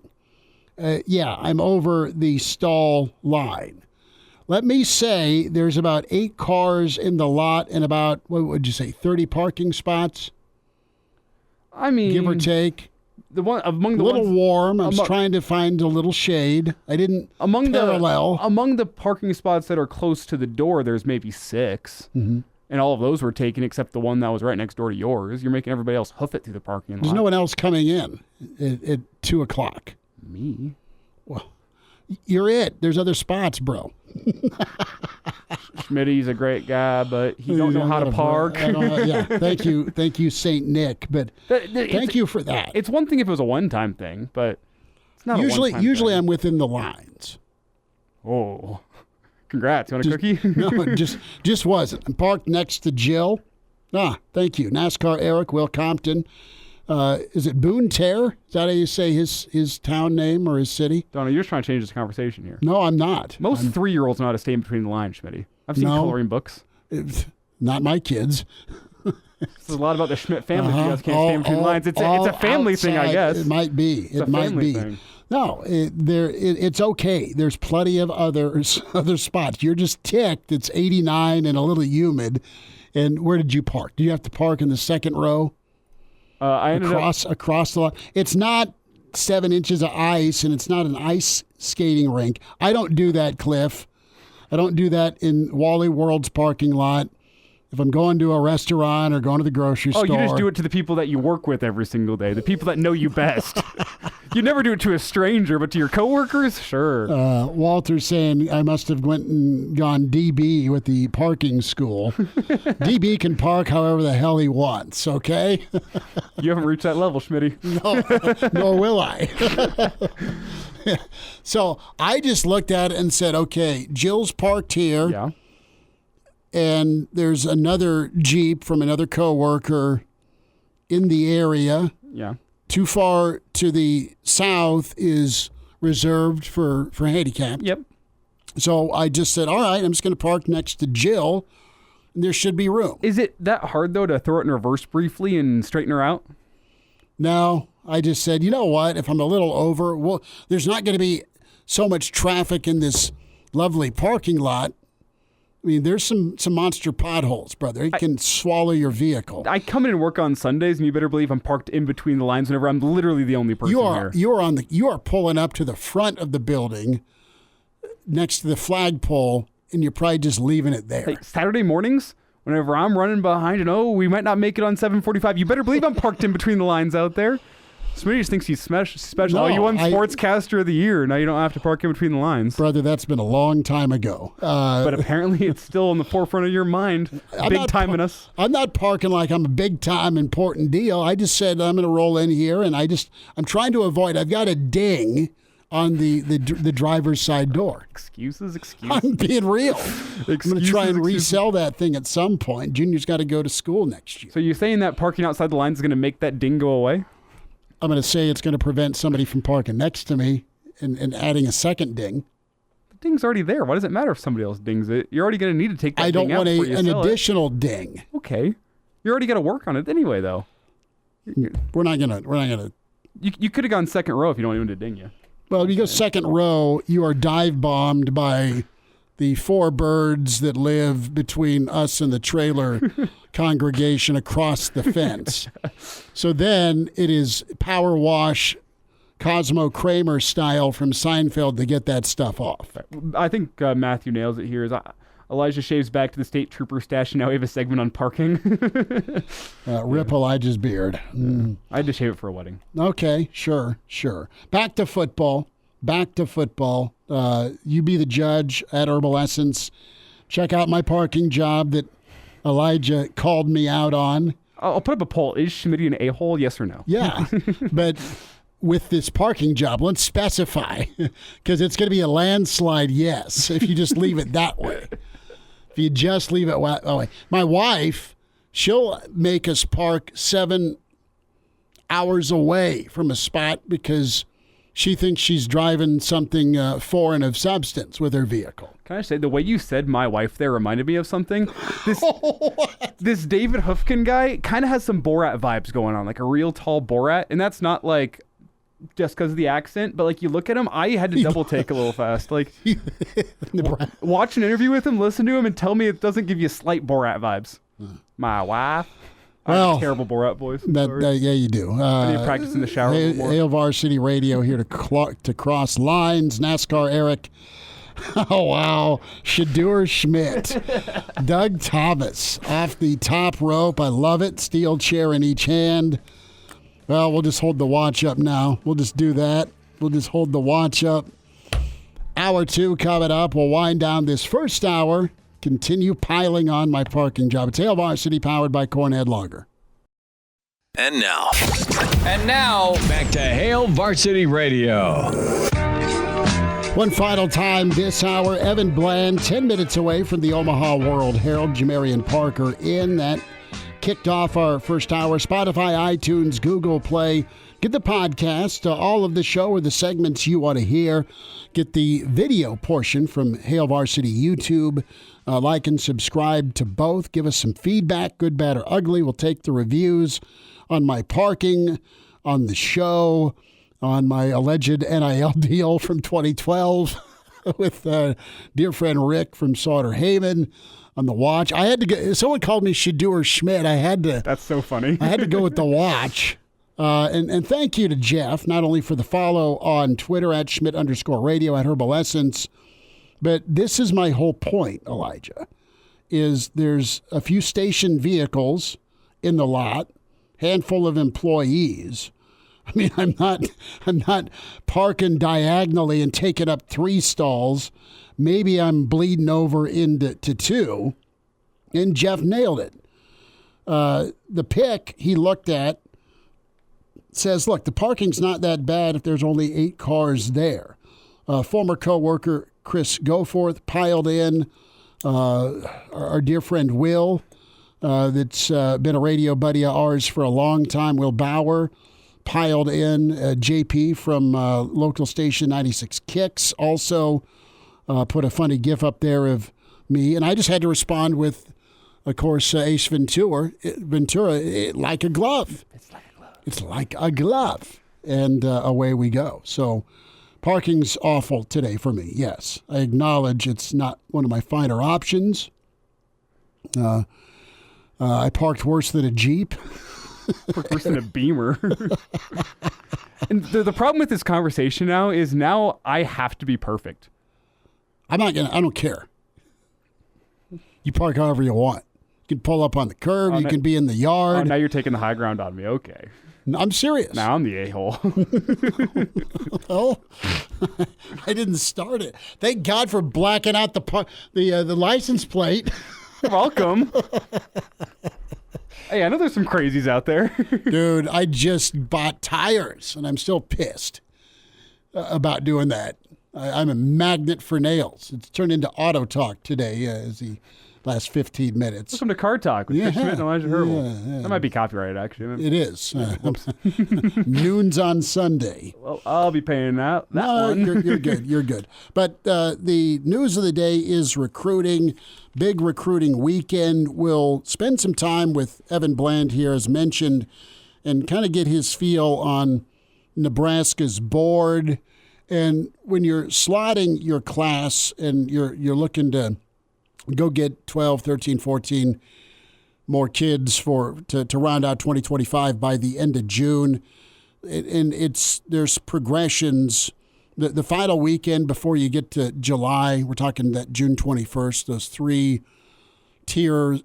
I'm over the stall line. Let me say there's about 8 cars in the lot and about, what would you say, 30 parking spots? I mean, give or take. The one among the a little ones, warm. I was trying to find a little shade. I didn't parallel. Among the parking spots that are close to the door, there's maybe 6. Mm-hmm. And all of those were taken except the one that was right next door to yours. You're making everybody else hoof it through the parking lot. There's no one else coming in at 2 o'clock. Me? Well, you're it. There's other spots, bro. Schmidty's a great guy, but he don't know how to park. Thank you, Saint Nick. But thank you for that. It's one thing if it was a one-time thing, but it's not. Usually thing. I'm within the lines. Oh, congrats! You want a cookie? No, just wasn't. I'm parked next to Jill. Thank you, NASCAR Eric, Will Compton. Is it Boone Terre? Is that how you say his town name or his city? Donna, you're just trying to change this conversation here. No, I'm not. Most 3-year-olds know how to stay in between the lines, Schmidty. I've seen coloring books. Not my kids. There's a lot about the Schmidt family. You guys can't stay in between the lines. It's a family thing, I guess. It might be. It might be. Thing. No, it's okay. There's plenty of other spots. You're just ticked. It's 89 and a little humid. And where did you park? Did you have to park in the second row? I ended across the lot. It's not 7 inches of ice, and it's not an ice skating rink. I don't do that, Cliff. I don't do that in Wally World's parking lot. If I'm going to a restaurant or going to the grocery store. Oh, you just do it to the people that you work with every single day, the people that know you best. You never do it to a stranger, but to your coworkers? Sure. Walter's saying I must have went and gone DB with the parking school. DB can park however the hell he wants, okay? You haven't reached that level, Schmitty. No, nor will I. So I just looked at it and said, okay, Jill's parked here. Yeah. And there's another Jeep from another coworker in the area. Yeah. Too far to the south is reserved for handicap. Yep. So I just said, all right, I'm just going to park next to Jill. And there should be room. Is it that hard, though, to throw it in reverse briefly and straighten her out? No, I just said, you know what? If I'm a little over, well, there's not going to be so much traffic in this lovely parking lot. I mean, there's some monster potholes, brother. It can swallow your vehicle. I come in and work on Sundays, and you better believe I'm parked in between the lines whenever I'm literally the only person here. You are pulling up to the front of the building next to the flagpole, and you're probably just leaving it there. Hey, Saturday mornings, whenever I'm running behind and, we might not make it on 7:45, you better believe I'm parked in between the lines out there. Schmidty just thinks he's special. No, you won Sportscaster of the Year. Now you don't have to park in between the lines. Brother, that's been a long time ago. But apparently it's still in the forefront of your mind. Big time in us. I'm not parking like I'm a big time important deal. I just said I'm going to roll in here, and I'm trying to avoid. I've got a ding on the driver's side door. Excuses. I'm being real. I'm going to try and resell that thing at some point. Junior's got to go to school next year. So you're saying that parking outside the lines is going to make that ding go away? I'm going to say it's going to prevent somebody from parking next to me and adding a second ding. The ding's already there. Why does it matter if somebody else dings it? You're already going to need to take that I don't ding out want before you an sell additional it. ding. Okay. You already got to work on it anyway, though. We're not gonna. You could have gone second row if you don't want anyone to ding you. Well, if you go second row, you are dive bombed by the four birds that live between us and the trailer congregation across the fence. So then it is power wash, Cosmo Kramer style from Seinfeld to get that stuff off. I think Matthew nails it here. Elijah shaves back to the state trooper stash, and now we have a segment on parking. Rip Elijah's beard. Mm. I had to shave it for a wedding. Okay, sure. Back to football. You be the judge at Herbal Essence. Check out my parking job that Elijah called me out on. I'll put up a poll. Is Schmidty an a-hole, yes or no? Yeah, but with this parking job, let's specify, because it's going to be a landslide yes if you just leave it that way. If you just leave it that way. My wife, she'll make us park 7 hours away from a spot because she thinks she's driving something foreign of substance with her vehicle. Can I say, the way you said my wife there reminded me of something? This David Höffken guy kind of has some Borat vibes going on, like a real tall Borat. And that's not like just because of the accent, but like you look at him, I had to double take a little fast. Like watch an interview with him, listen to him, and tell me it doesn't give you slight Borat vibes. My wife. Well, terrible Borat voice. Yeah, you do. I need to practice in the shower a little more. Hail Varsity Radio here to cross lines. NASCAR Eric. Oh, wow. Shadur Schmidt. Doug Thomas off the top rope. I love it. Steel chair in each hand. Well, we'll just hold the watch up now. We'll just do that. We'll just hold the watch up. Hour 2 coming up. We'll wind down this first hour. Continue piling on my parking job. It's Hail Varsity, powered by Cornhead Lager. And now, back to Hail Varsity Radio. One final time this hour, Evan Bland, 10 minutes away from the Omaha World Herald. Jamarion Parker in. That kicked off our first hour. Spotify, iTunes, Google Play. Get the podcast, all of the show or the segments you want to hear. Get the video portion from Hail Varsity YouTube. Like and subscribe to both. Give us some feedback, good, bad, or ugly. We'll take the reviews on my parking, on the show, on my alleged NIL deal from 2012 with dear friend Rick from Sauter Heyman. On the watch, I had to go. Someone called me Shadur Schmidt. I had to. That's so funny. I had to go with the watch. And thank you to Jeff, not only for the follow on Twitter at Schmidt_radio at Herbal Essence, but this is my whole point, Elijah, is there's a few station vehicles in the lot, handful of employees. I mean, I'm not parking diagonally and taking up 3 stalls. Maybe I'm bleeding over into 2. And Jeff nailed it. The pick he looked at says, look, the parking's not that bad if there's only 8 cars there. Former coworker Chris Goforth piled in. Our dear friend Will, that's been a radio buddy of ours for a long time, Will Bauer, piled in. JP from local station 96 Kicks also put a funny GIF up there of me, and I just had to respond with, of course, Ace Ventura, like a glove. It's like a glove. And away we go. So parking's awful today for me, yes. I acknowledge it's not one of my finer options. I parked worse than a Jeep. Worse than a Beamer. And the problem with this conversation now I have to be perfect. I don't care. You park however you want. You can pull up on the curb. You can be in the yard. Oh, now you're taking the high ground on me. Okay. I'm serious. Now I'm the a-hole. Oh, I didn't start it. Thank God for blacking out the license plate. You're welcome. Hey, I know there's some crazies out there. Dude, I just bought tires, and I'm still pissed about doing that. I'm a magnet for nails. It's turned into auto talk today as the last 15 minutes. Welcome to Car Talk with Schmidt and Elijah Herbel. Yeah. That might be copyrighted, actually. It is. Noons on Sunday. Well, I'll be paying that one. You're good. You're good. But the news of the day is recruiting. Big recruiting weekend. We'll spend some time with Evan Bland here, as mentioned, and kind of get his feel on Nebraska's board. And when you're slotting your class and you're looking to go get 12, 13, 14 more kids to round out 2025 by the end of June. And there's progressions. The final weekend before you get to July, we're talking that June 21st, those 3-tier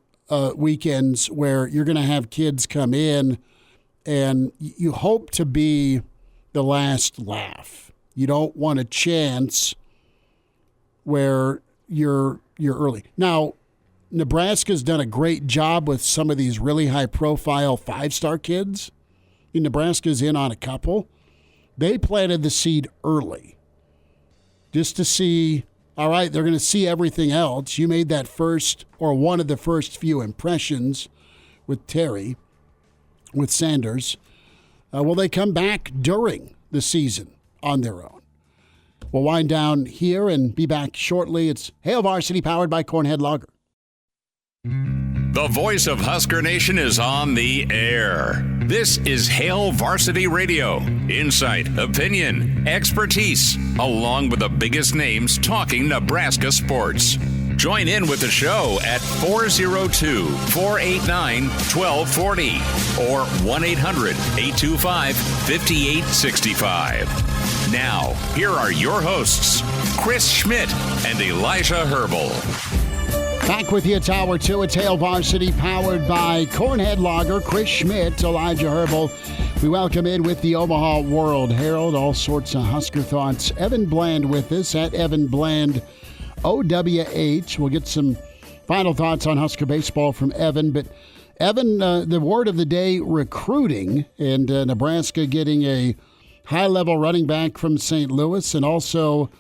weekends where you're going to have kids come in and you hope to be the last laugh. You don't want a chance where you're early. Now, Nebraska's done a great job with some of these really high-profile 5-star kids. Nebraska's in on a couple. They planted the seed early just to see, all right, they're going to see everything else. You made that first or one of the first few impressions with Terry, with Sanders. Will they come back during the season on their own? We'll wind down here and be back shortly. It's Hail Varsity, powered by Cornhead Lager. The voice of Husker Nation is on the air. This is Hail Varsity Radio. Insight, opinion, expertise, along with the biggest names talking Nebraska sports. Join in with the show at 402-489-1240 or 1-800-825-5865. Now, here are your hosts, Chris Schmidt and Elijah Herbel. Back with you, Tower 2. It's Hail Varsity, powered by Cornhead Lager. Chris Schmidt, Elijah Herbel. We welcome in with the Omaha World Herald, all sorts of Husker thoughts. Evan Bland with us at Evan Bland OWH. We'll get some final thoughts on Husker Baseball from Evan. But Evan, the word of the day, recruiting, and Nebraska getting a high-level running back from St. Louis and also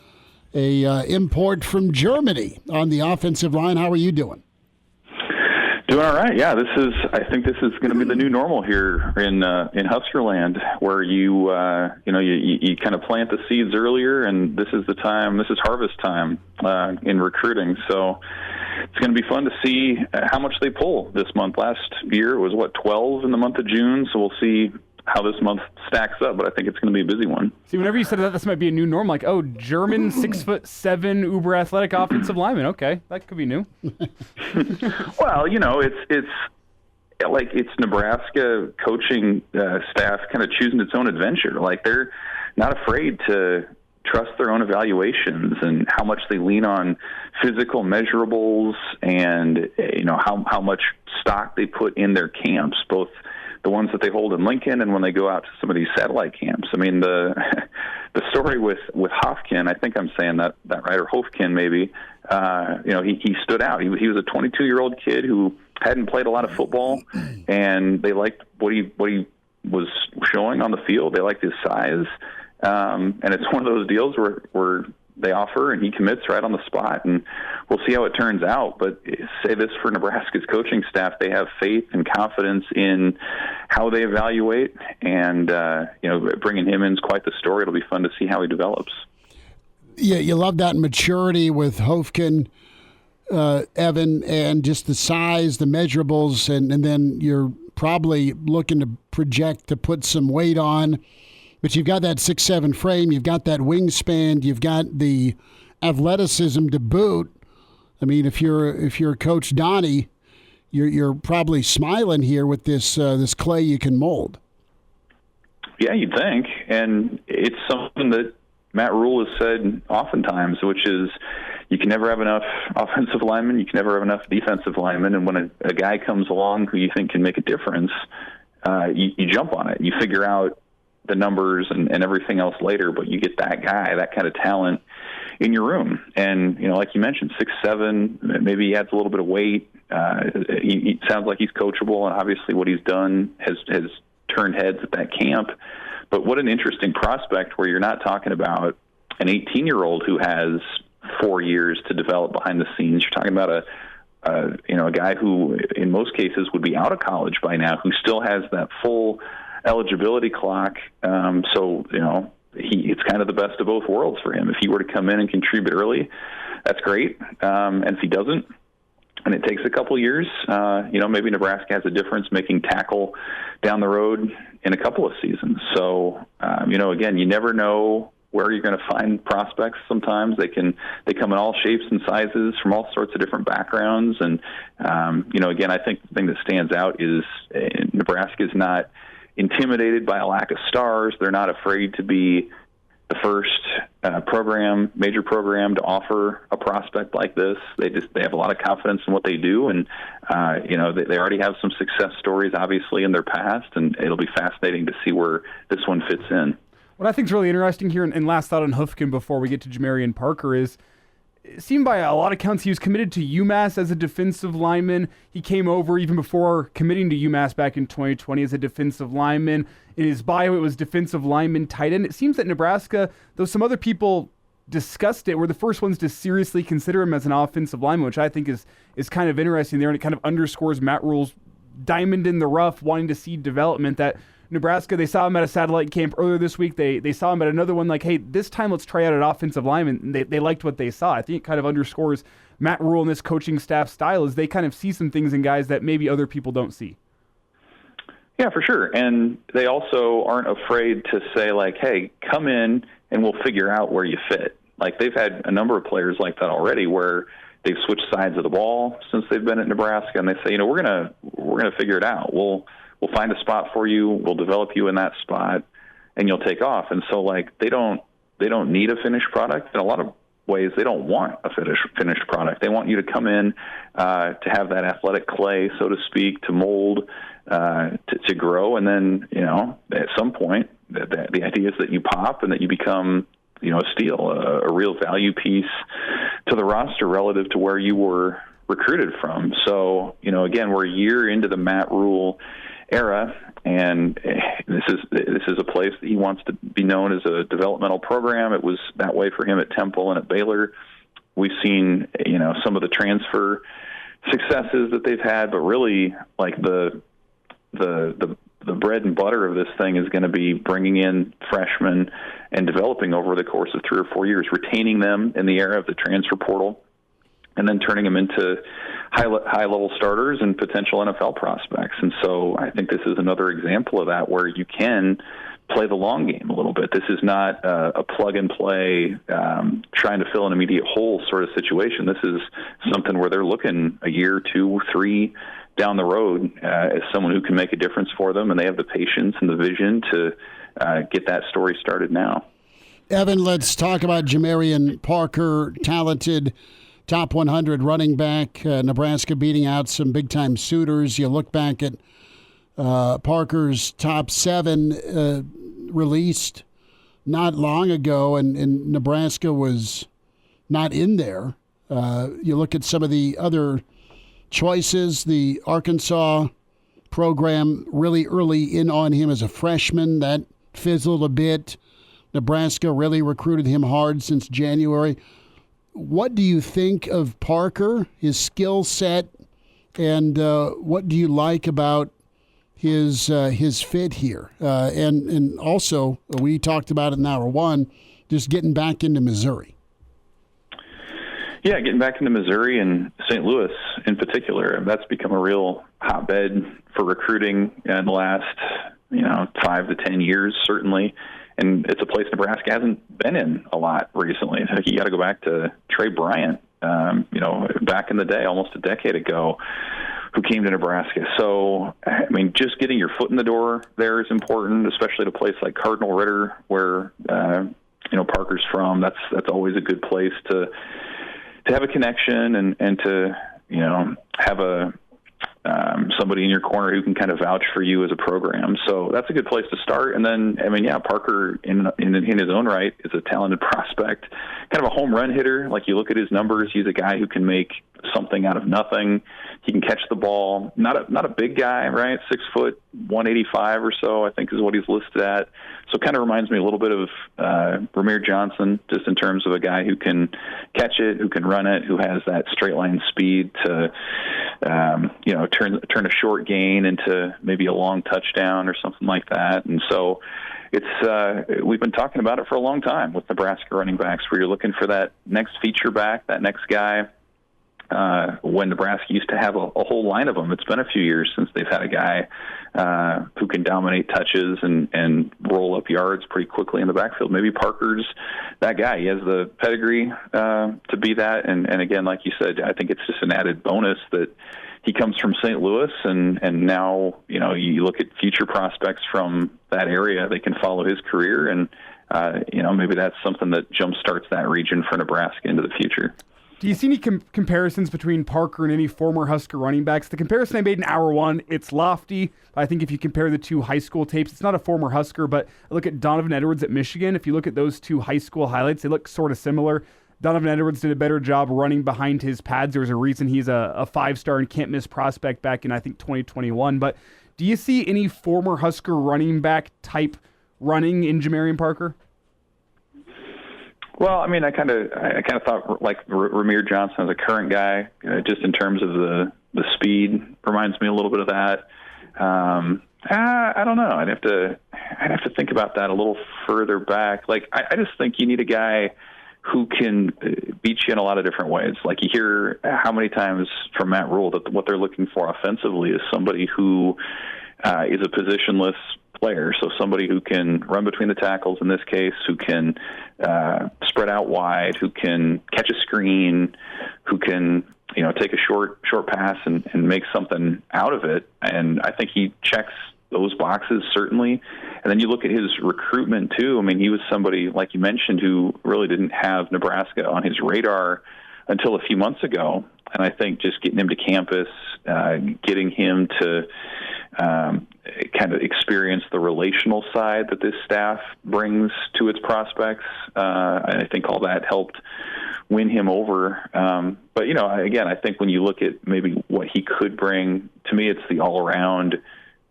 a import from Germany on the offensive line. How are you doing? Doing all right. Yeah, I think this is going to be the new normal here in Huskerland, where you kind of plant the seeds earlier, and this is harvest time in recruiting. So it's going to be fun to see how much they pull this month. Last year it was 12 in the month of June, so we'll see how this month stacks up, but I think it's going to be a busy one. See, whenever you said that this might be a new norm, German 6'7" uber athletic offensive lineman. Okay, that could be new. Well, it's Nebraska coaching staff kind of choosing its own adventure. They're not afraid to trust their own evaluations and how much they lean on physical measurables and how much stock they put in their camps, both the ones that they hold in Lincoln and when they go out to some of these satellite camps. I mean, the story with Höffken, I think I'm saying that right, or Höffken maybe, he stood out. He was a 22-year-old kid who hadn't played a lot of football, and they liked what he was showing on the field. They liked his size. And it's one of those deals where they offer, and he commits right on the spot, and we'll see how it turns out. But say this for Nebraska's coaching staff, they have faith and confidence in how they evaluate, and bringing him in is quite the story. It'll be fun to see how he develops. Yeah, you love that maturity with Höffken, Evan, and just the size, the measurables, and then you're probably looking to project to put some weight on. But you've got that 6'7" frame, you've got that wingspan, you've got the athleticism to boot. I mean, if you're Coach Donnie, you're probably smiling here with this clay you can mold. Yeah, you'd think, and it's something that Matt Rule has said oftentimes, which is you can never have enough offensive linemen, you can never have enough defensive linemen, and when a guy comes along who you think can make a difference, you jump on it. You figure out the numbers and everything else later, but you get that guy, that kind of talent in your room. And, like you mentioned, 6'7", maybe he adds a little bit of weight. He sounds like he's coachable, and obviously what he's done has turned heads at that camp. But what an interesting prospect where you're not talking about an 18-year-old who has 4 years to develop behind the scenes. You're talking about a guy who in most cases would be out of college by now, who still has that full eligibility clock. It's kind of the best of both worlds for him. If he were to come in and contribute early, that's great. And if he doesn't, and it takes a couple years, maybe Nebraska has a difference making tackle down the road in a couple of seasons. So, again, you never know where you're going to find prospects. Sometimes they come in all shapes and sizes from all sorts of different backgrounds. And, again, I think the thing that stands out is Nebraska is not intimidated by a lack of stars. They're not afraid to be the first major program to offer a prospect like this. They have a lot of confidence in what they do, and they already have some success stories, obviously, in their past, and it'll be fascinating to see where this one fits in. What I think is really interesting here, and last thought on Höffken before we get to Jamarion Parker, is it seemed by a lot of counts he was committed to UMass as a defensive lineman. He came over even before committing to UMass back in 2020 as a defensive lineman. In his bio, it was defensive lineman tight end. It seems that Nebraska, though some other people discussed it, were the first ones to seriously consider him as an offensive lineman, which I think is kind of interesting there, and it kind of underscores Matt Rule's diamond in the rough, wanting to see development. That Nebraska, they saw him at a satellite camp earlier this week. They saw him at another one, like, hey, this time let's try out an offensive lineman. They liked what they saw. I think it kind of underscores Matt Rule and this coaching staff style, is they kind of see some things in guys that maybe other people don't see. Yeah, for sure. And they also aren't afraid to say, like, hey, come in and we'll figure out where you fit. Like, they've had a number of players like that already where they've switched sides of the ball since they've been at Nebraska, and they say, we're gonna figure it out. We'll find a spot for you. We'll develop you in that spot, and you'll take off. And so, like, they don't need a finished product. In a lot of ways, they don't want a finished product. They want you to come in to have that athletic clay, so to speak, to mold, to grow, and then at some point, the idea is that you pop and that you become a steal, a real value piece to the roster relative to where you were recruited from. So again, we're a year into the Matt Rule era, and this is a place that he wants to be known as a developmental program. It was that way for him at Temple and at Baylor. We've seen some of the transfer successes that they've had, but really, like, the bread and butter of this thing is going to be bringing in freshmen and developing over the course of 3 or 4 years, retaining them in the era of the transfer portal, and then turning them into high-level starters and potential NFL prospects. And so I think this is another example of that, where you can play the long game a little bit. This is not a plug-and-play, trying to fill an immediate hole sort of situation. This is something where they're looking a year, 2, 3 down the road as someone who can make a difference for them, and they have the patience and the vision to get that story started now. Evan, let's talk about Jamarion Parker, talented top 100 running back. Nebraska beating out some big-time suitors. You look back at Parker's top 7 released not long ago, and Nebraska was not in there. You look at some of the other choices. The Arkansas program really early in on him as a freshman. That fizzled a bit. Nebraska really recruited him hard since January. What do you think of Parker, his skill set, and what do you like about his fit here? And also, we talked about it in hour one, just getting back into Missouri. Yeah, getting back into Missouri and St. Louis in particular. That's become a real hotbed for recruiting in the last 5 to 10 years, certainly. And it's a place Nebraska hasn't been in a lot recently. You got to go back to Trey Bryant, back in the day, almost a decade ago, who came to Nebraska. So, I mean, just getting your foot in the door there is important, especially at a place like Cardinal Ritter, where Parker's from. That's always a good place to have a connection and to have a somebody in your corner who can kind of vouch for you as a program. So that's a good place to start. And then, Parker in his own right is a talented prospect, kind of a home run hitter. Like, you look at his numbers, he's a guy who can make something out of nothing. He can catch the ball. Not a big guy, right? 6 foot, 185 or so, I think is what he's listed at. So it kind of reminds me a little bit of Ramir Johnson, just in terms of a guy who can catch it, who can run it, who has that straight line speed to, turn a short gain into maybe a long touchdown or something like that. And so we've been talking about it for a long time with Nebraska running backs, where you're looking for that next feature back, that next guy. When Nebraska used to have a whole line of them, it's been a few years since they've had a guy who can dominate touches and roll up yards pretty quickly in the backfield. Maybe Parker's that guy. He has the pedigree to be that. And again, like you said, I think it's just an added bonus that he comes from St. Louis, and now, you look at future prospects from that area, they can follow his career, and, maybe that's something that jumpstarts that region for Nebraska into the future. Do you see any comparisons between Parker and any former Husker running backs? The comparison I made in hour one, it's lofty. I think if you compare the two high school tapes, it's not a former Husker, but I look at Donovan Edwards at Michigan. If you look at those two high school highlights, they look sort of similar. Donovan Edwards did a better job running behind his pads. There's a reason he's a 5-star and can't miss prospect back in, I think, 2021. But do you see any former Husker running back type running in Jamarion Parker? Well, I kind of thought like Ramir Johnson as a current guy, just in terms of the speed, reminds me a little bit of that. I don't know. I'd have to think about that a little further back. Like, I just think you need a guy who can beat you in a lot of different ways. Like, you hear how many times from Matt Rule that what they're looking for offensively is somebody who is a positionless player. So somebody who can run between the tackles in this case, who can spread out wide, who can catch a screen, who can take a short pass and make something out of it. And I think he checks those boxes, certainly. And then you look at his recruitment, too. He was somebody, like you mentioned, who really didn't have Nebraska on his radar until a few months ago. And I think just getting him to campus, getting him to kind of experience the relational side that this staff brings to its prospects, I think all that helped win him over. But, again, I think when you look at maybe what he could bring, to me, it's the all-around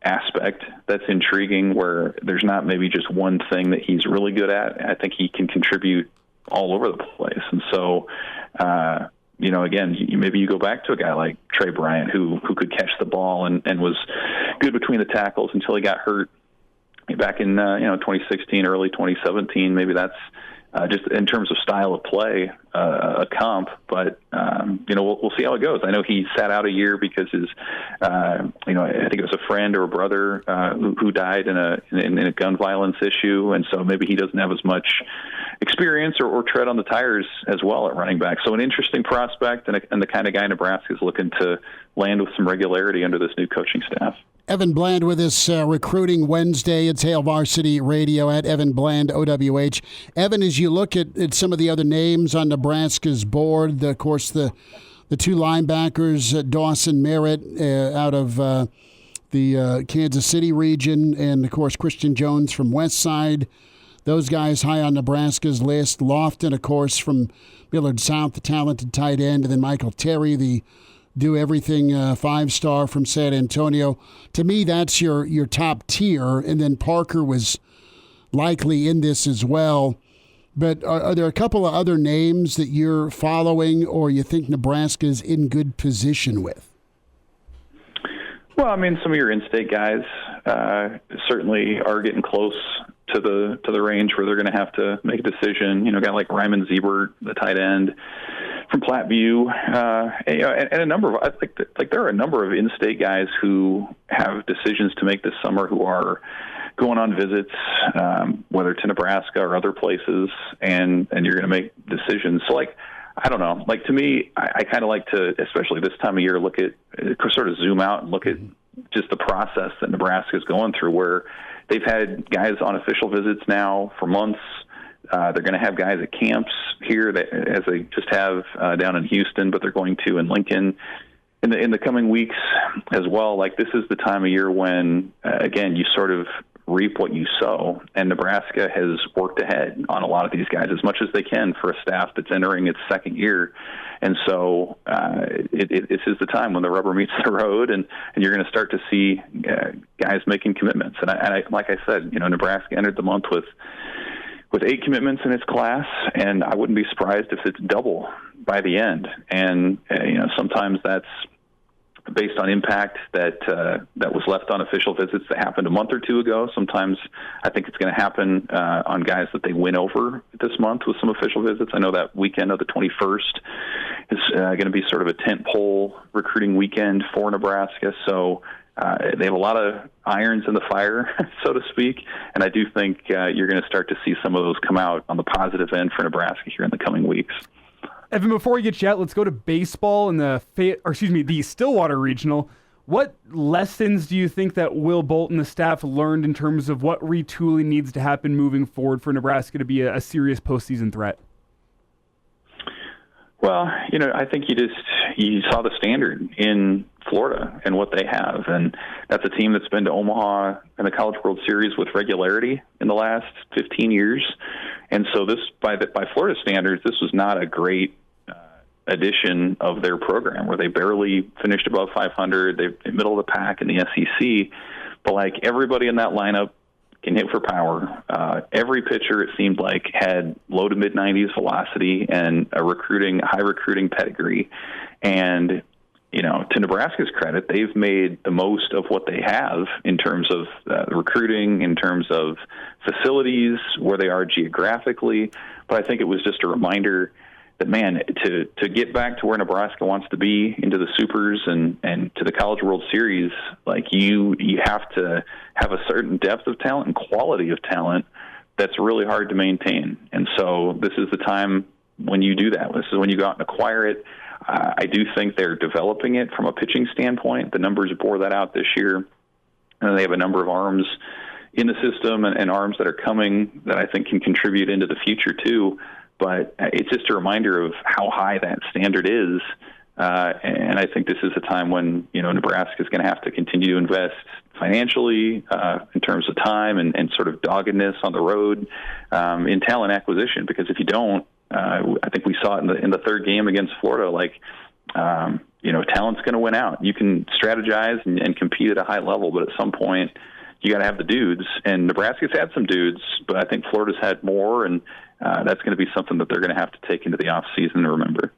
aspect that's intriguing, where there's not maybe just one thing that he's really good at. I think he can contribute all over the place. And so, again, maybe you go back to a guy like Trey Bryant who could catch the ball and was good between the tackles until he got hurt back in 2016, early 2017. Maybe that's just in terms of style of play, a comp. But we'll see how it goes. I know he sat out a year because his, I think it was a friend or a brother who died in a gun violence issue, and so maybe he doesn't have as much experience or tread on the tires as well at running back. So an interesting prospect and the kind of guy Nebraska is looking to land with some regularity under this new coaching staff. Evan Bland with us, Recruiting Wednesday. It's Hail Varsity Radio at Evan Bland, OWH. Evan, as you look at some of the other names on Nebraska's board, of course, the two linebackers, Dawson Merritt out of the Kansas City region, and, of course, Christian Jones from West Side. Those guys high on Nebraska's list. Lofton, of course, from Millard South, the talented tight end, and then Michael Terry, the do-everything 5-star from San Antonio. To me, that's your top tier. And then Parker was likely in this as well. But are there a couple of other names that you're following or you think Nebraska's in good position with? Well, I mean, some of your in-state guys certainly are getting close to the range where they're going to have to make a decision. A guy like Ryman Ziebert, the tight end from Platteview, and a number of there are a number of in-state guys who have decisions to make this summer who are going on visits, whether to Nebraska or other places, and you're going to make decisions. So, I don't know. To me, I kind of like to, especially this time of year, look at, sort of zoom out and look at just the process that Nebraska is going through, where they've had guys on official visits now for months. They're going to have guys at camps here as they just have down in Houston, but they're going to in Lincoln in the coming weeks as well. This is the time of year when, again, you sort of reap what you sow, and Nebraska has worked ahead on a lot of these guys as much as they can for a staff that's entering its second year. And so this is the time when the rubber meets the road, and you're going to start to see guys making commitments. And I like I said, Nebraska entered the month with 8 commitments in its class, and I wouldn't be surprised if it's double by the end. And sometimes that's based on impact that was left on official visits that happened a month or two ago. Sometimes I think it's going to happen on guys that they win over this month with some official visits. I know that weekend of the 21st is going to be sort of a tentpole recruiting weekend for Nebraska. So they have a lot of irons in the fire, so to speak, and I do think you're going to start to see some of those come out on the positive end for Nebraska here in the coming weeks. Evan, before we get you out, let's go to baseball in the Stillwater Regional. What lessons do you think that Will Bolt and the staff learned in terms of what retooling needs to happen moving forward for Nebraska to be a serious postseason threat? Well, I think you saw the standard in Florida and what they have, and that's a team that's been to Omaha and the College World Series with regularity in the last 15 years. And so this, by Florida standards, this was not a great edition of their program where they barely finished above 500. They're middle of the pack in the SEC, but everybody in that lineup can hit for power. Every pitcher, it seemed like, had low to mid 90s velocity and a high recruiting pedigree. And to Nebraska's credit, they've made the most of what they have in terms of recruiting, in terms of facilities, where they are geographically. But I think it was just a reminder that, man, to get back to where Nebraska wants to be, into the Supers and to the College World Series, you have to have a certain depth of talent and quality of talent that's really hard to maintain. And so this is the time when you do that. This is when you go out and acquire it. I do think they're developing it from a pitching standpoint. The numbers bore that out this year. And they have a number of arms in the system and arms that are coming that I think can contribute into the future too. But it's just a reminder of how high that standard is. And I think this is a time when, Nebraska is going to have to continue to invest financially in terms of time and sort of doggedness on the road in talent acquisition. Because if you don't, I think we saw it in the third game against Florida, talent's going to win out. You can strategize and compete at a high level, but at some point you got to have the dudes. And Nebraska's had some dudes, but I think Florida's had more, and that's going to be something that they're going to have to take into the offseason and remember.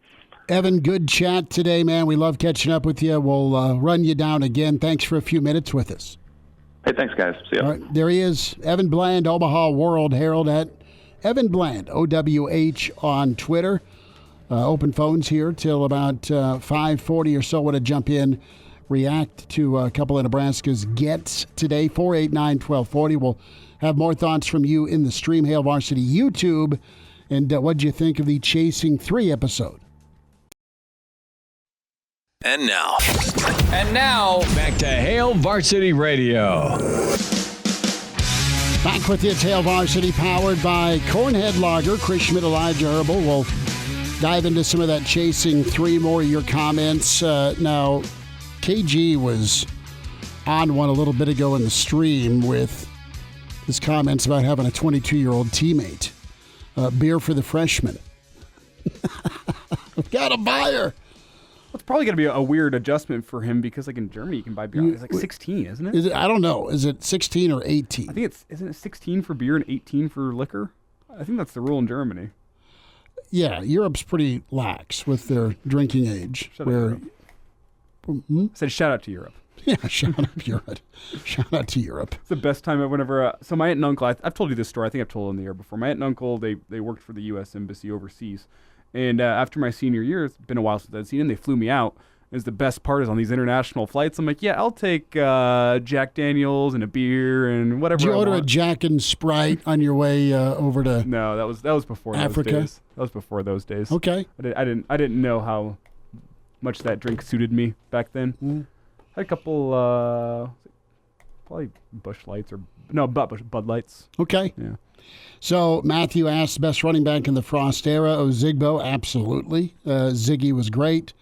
Evan, good chat today, man. We love catching up with you. We'll run you down again. Thanks for a few minutes with us. Hey, thanks, guys. See ya. All right, there he is, Evan Bland, Omaha World Herald at Evan Bland, OWH on Twitter. Open phones here till about 5:40 or so. Want to jump in, react to a couple of Nebraska's gets today, 489-1240. We'll have more thoughts from you in the stream, Hail Varsity YouTube. And what'd you think of the Chasing 3 episode? And now, back to Hail Varsity Radio. Back with you, it's Hail Varsity, powered by Cornhead Lager. Schmidt and Elijah Herbel. We'll dive into some of that Chasing 3, more of your comments. Now, KG was on one a little bit ago in the stream with his comments about having a 22-year-old teammate. Beer for the freshman. I've got a buyer. It's probably going to be a weird adjustment for him because, like in Germany, you can buy beer. It's like 16, isn't it? I don't know. Is it 16 or 18? I think isn't it 16 for beer and 18 for liquor? I think that's the rule in Germany. Yeah, Europe's pretty lax with their drinking age. I said shout out to Europe. Yeah, shout out Europe. Shout out to Europe. It's the best time whenever. So my aunt and uncle, I've told you this story. I think I've told it in the air before. My aunt and uncle, they worked for the U.S. Embassy overseas. And after my senior year, it's been a while since I'd seen them, they flew me out. Is the best part is on these international flights. I'm like, yeah, I'll take Jack Daniels and a beer and whatever. Did you order a Jack and Sprite on your way over to? No, that was before Africa? Those days. That was before those days. Okay. I didn't know how much that drink suited me back then. Had a couple probably Busch Lights Bud Lights. Okay. Yeah. So Matthew asked, best running back in the Frost era. Ozigbo, absolutely. Ziggy was great.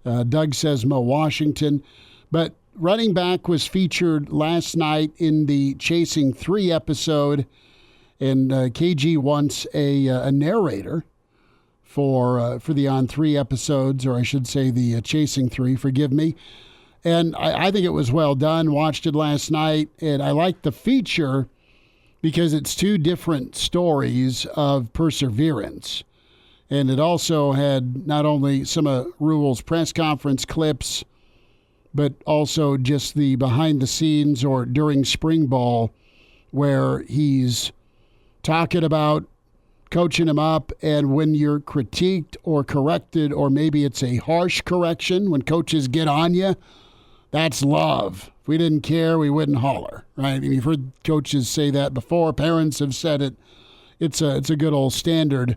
Doug says Mo Washington. But running back was featured last night in the Chasing 3 episode. And KG wants a narrator for the On 3 episodes, or I should say the Chasing 3, forgive me. And I think it was well done. Watched it last night, and I liked the feature because it's 2 different stories of perseverance. And it also had not only some of Rule's press conference clips, but also just the behind the scenes or during spring ball where he's talking about coaching him up, and when you're critiqued or corrected, or maybe it's a harsh correction, when coaches get on you, that's love. If we didn't care, we wouldn't holler, right? And you've heard coaches say that before. Parents have said it. It's a good old standard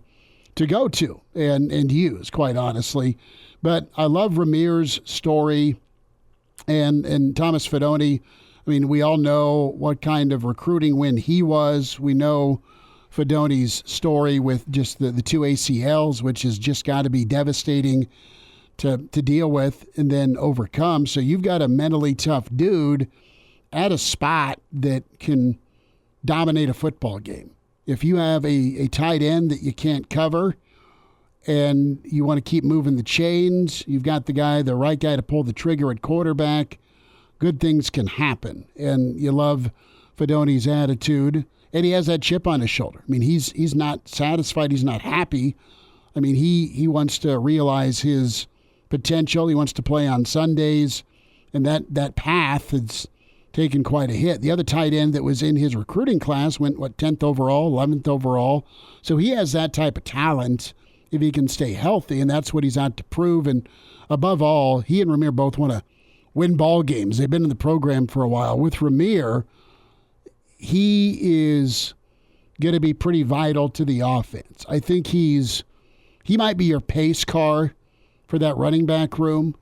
to go to and use, quite honestly. But I love Ramir's story and Thomas Fidone. I mean, we all know what kind of recruiting win he was. We know Fidone's story with just the 2 ACLs, which has just got to be devastating to deal with and then overcome. So you've got a mentally tough dude at a spot that can dominate a football game. If you have a tight end that you can't cover and you want to keep moving the chains, you've got the right guy to pull the trigger at quarterback, good things can happen. And you love Fidone's attitude. And he has that chip on his shoulder. I mean, he's not satisfied. He's not happy. I mean, he wants to realize his potential. He wants to play on Sundays, and that path has taken quite a hit. The other tight end that was in his recruiting class went, 10th overall, 11th overall. So he has that type of talent if he can stay healthy, and that's what he's out to prove. And above all, he and Ramir both want to win ball games. They've been in the program for a while. With Ramir, he is going to be pretty vital to the offense. I think he might be your pace car for that running back room.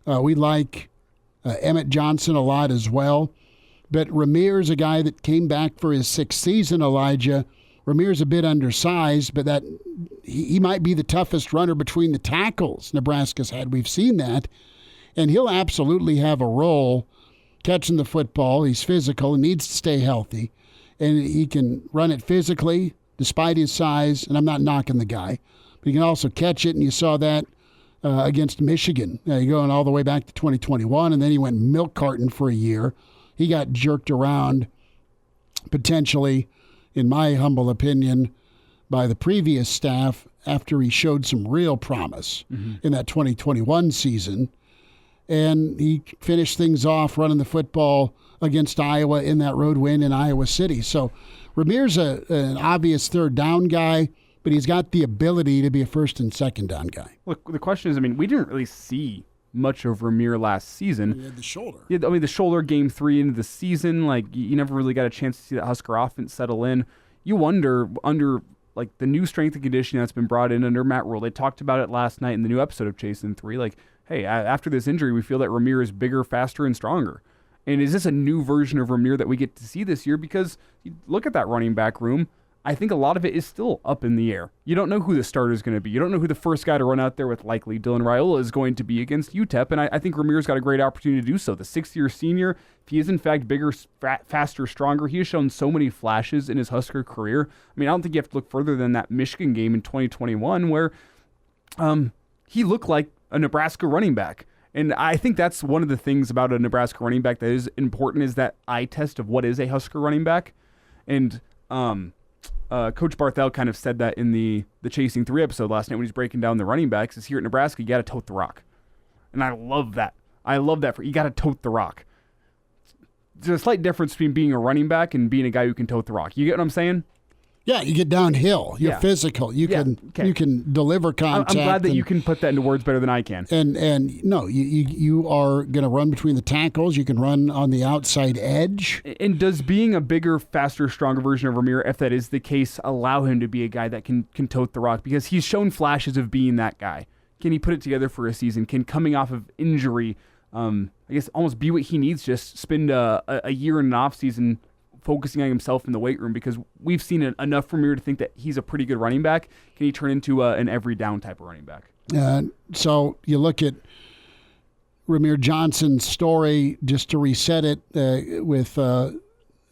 We like Emmett Johnson a lot as well. But Ramir's a guy that came back for his 6th season, Elijah. Ramir's a bit undersized, but that he might be the toughest runner between the tackles Nebraska's had. We've seen that. And he'll absolutely have a role catching the football. He's physical and needs to stay healthy. And he can run it physically despite his size. And I'm not knocking the guy. But he can also catch it, and you saw that against Michigan. Going all the way back to 2021, and then he went milk carton for a year. He got jerked around potentially, in my humble opinion, by the previous staff after he showed some real promise in that 2021 season. And he finished things off running the football against Iowa in that road win in Iowa City. So Ramir's an obvious third down guy, but he's got the ability to be a first and second down guy. Look, the question is, we didn't really see much of Ramir last season. He had the shoulder. Yeah, the shoulder game 3 into the season, you never really got a chance to see that Husker offense settle in. You wonder, under the new strength and conditioning that's been brought in under Matt Rule, they talked about it last night in the new episode of Chasing 3, hey, after this injury, we feel that Ramir is bigger, faster, and stronger. And is this a new version of Ramir that we get to see this year? Because you look at that running back room, I think a lot of it is still up in the air. You don't know who the starter is going to be. You don't know who the first guy to run out there with likely Dylan Raiola is going to be against UTEP, and I think Ramir's got a great opportunity to do so. The 6th-year senior, if he is in fact bigger, faster, stronger, he has shown so many flashes in his Husker career. I don't think you have to look further than that Michigan game in 2021 where he looked like a Nebraska running back. And I think that's one of the things about a Nebraska running back that is important is that eye test of what is a Husker running back. And Coach Barthel kind of said that in the Chasing 3 episode last night when he's breaking down the running backs is here at Nebraska, you got to tote the rock. And I love that. You got to tote the rock. There's a slight difference between being a running back and being a guy who can tote the rock. You get what I'm saying? Yeah, you get downhill. You're physical. You can deliver contact. I'm glad that you can put that into words better than I can. And no, you are going to run between the tackles. You can run on the outside edge. And does being a bigger, faster, stronger version of Ramir, if that is the case, allow him to be a guy that can tote the rock? Because he's shown flashes of being that guy. Can he put it together for a season? Can coming off of injury, I guess almost be what he needs? Just spend a year in an off season focusing on himself in the weight room, because we've seen enough from Ramir to think that he's a pretty good running back. Can he turn into an every down type of running back? So you look at Ramir Johnson's story, just to reset it, with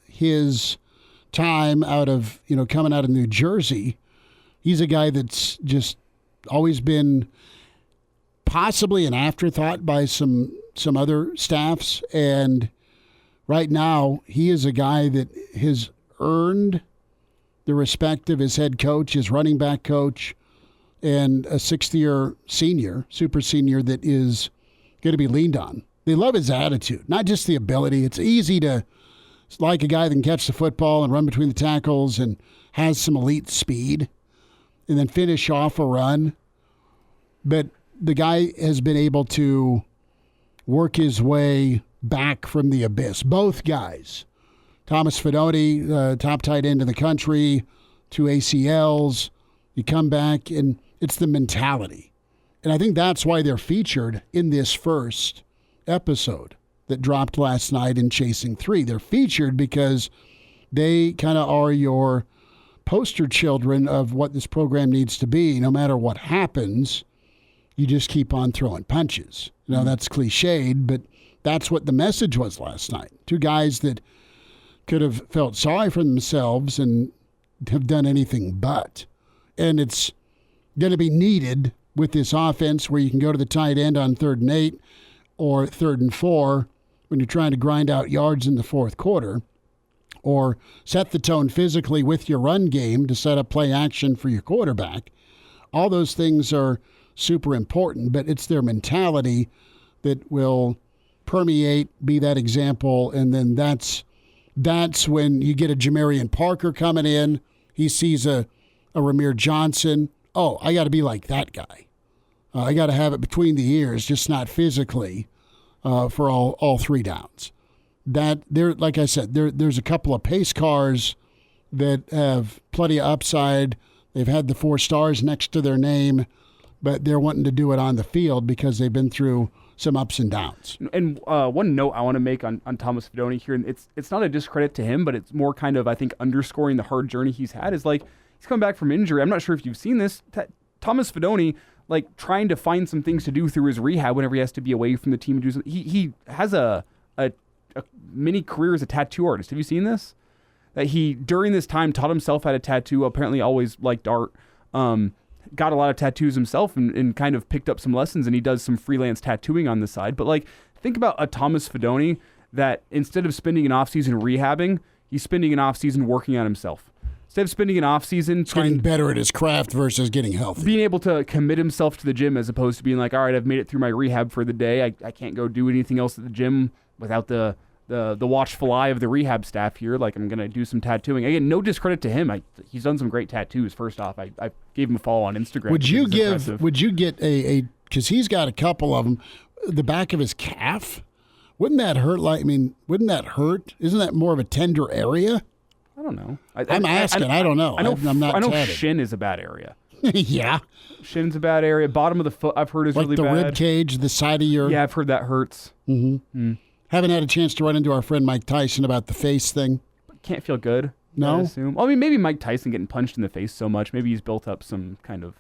his time coming out of New Jersey. He's a guy that's just always been possibly an afterthought by some other staffs, and right now, he is a guy that has earned the respect of his head coach, his running back coach, and a sixth-year senior, super senior, that is going to be leaned on. They love his attitude, not just the ability. It's easy to like a guy that can catch the football and run between the tackles and has some elite speed and then finish off a run. But the guy has been able to work his way back from the abyss. Both guys. Thomas Fidone, top tight end in the country, 2 ACLs. You come back, and it's the mentality. And I think that's why they're featured in this first episode that dropped last night in Chasing 3. They're featured because they kind of are your poster children of what this program needs to be. No matter what happens, you just keep on throwing punches. That's cliched, but that's what the message was last night. Two guys that could have felt sorry for themselves and have done anything but. And it's going to be needed with this offense where you can go to the tight end on 3rd and 8 or 3rd and 4 when you're trying to grind out yards in the fourth quarter, or set the tone physically with your run game to set up play action for your quarterback. All those things are super important, but it's their mentality that will permeate, be that example, and then that's when you get a Jamarion Parker coming in. He sees a Ramir Johnson. Oh, I got to be like that guy. I got to have it between the ears, just not physically, for all 3 downs. That there, like I said, there's a couple of pace cars that have plenty of upside. They've had the 4 stars next to their name, but they're wanting to do it on the field because they've been through some ups and downs. And one note I want to make on Thomas Fidone here, and it's not a discredit to him, but it's more kind of, I think, underscoring the hard journey he's had. Is like he's come back from injury. I'm not sure if you've seen this. Thomas Fidone, like trying to find some things to do through his rehab whenever he has to be away from the team and do something. He has a mini career as a tattoo artist. Have you seen this? That he during this time taught himself how to tattoo. Apparently, always liked art. Got a lot of tattoos himself and kind of picked up some lessons, and he does some freelance tattooing on the side. But like, think about a Thomas Fidone that instead of spending an offseason rehabbing, he's spending an offseason working on himself. Instead of spending an offseason getting better at his craft versus getting healthy. Being able to commit himself to the gym as opposed to being like, all right, I've made it through my rehab for the day. I can't go do anything else at the gym without the watchful eye of the rehab staff here. Like, I'm going to do some tattooing. Again, no discredit to him. He's done some great tattoos. First off, I gave him a follow on Instagram. Would you get because he's got a couple of them, the back of his calf? Wouldn't that hurt? Wouldn't that hurt? Isn't that more of a tender area? I don't know. I'm asking. I don't know. I know tatted. shin is a bad area. Yeah. Shin's a bad area. Bottom of the foot, I've heard, is really bad. Like the rib cage, the side of your... Yeah, I've heard that hurts. Mm-hmm. Haven't had a chance to run into our friend Mike Tyson about the face thing. Can't feel good. No? I assume. Well, I mean, maybe Mike Tyson getting punched in the face so much, maybe he's built up some kind of,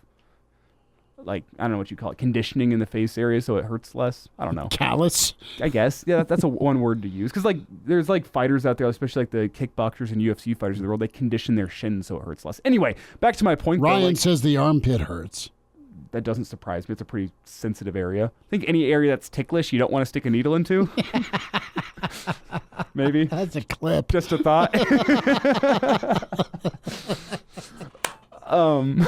like, I don't know what you call it, conditioning in the face area so it hurts less. I don't know. Callus? I guess. Yeah, that's one word to use. Because, like, there's, like, fighters out there, especially, like, the kickboxers and UFC fighters of the world, they condition their shins so it hurts less. Anyway, back to my point. Ryan says the armpit hurts. that doesn't surprise me. It's a pretty sensitive area. I think any area that's ticklish, you don't want to stick a needle into. Maybe. That's a clip. Just a thought. And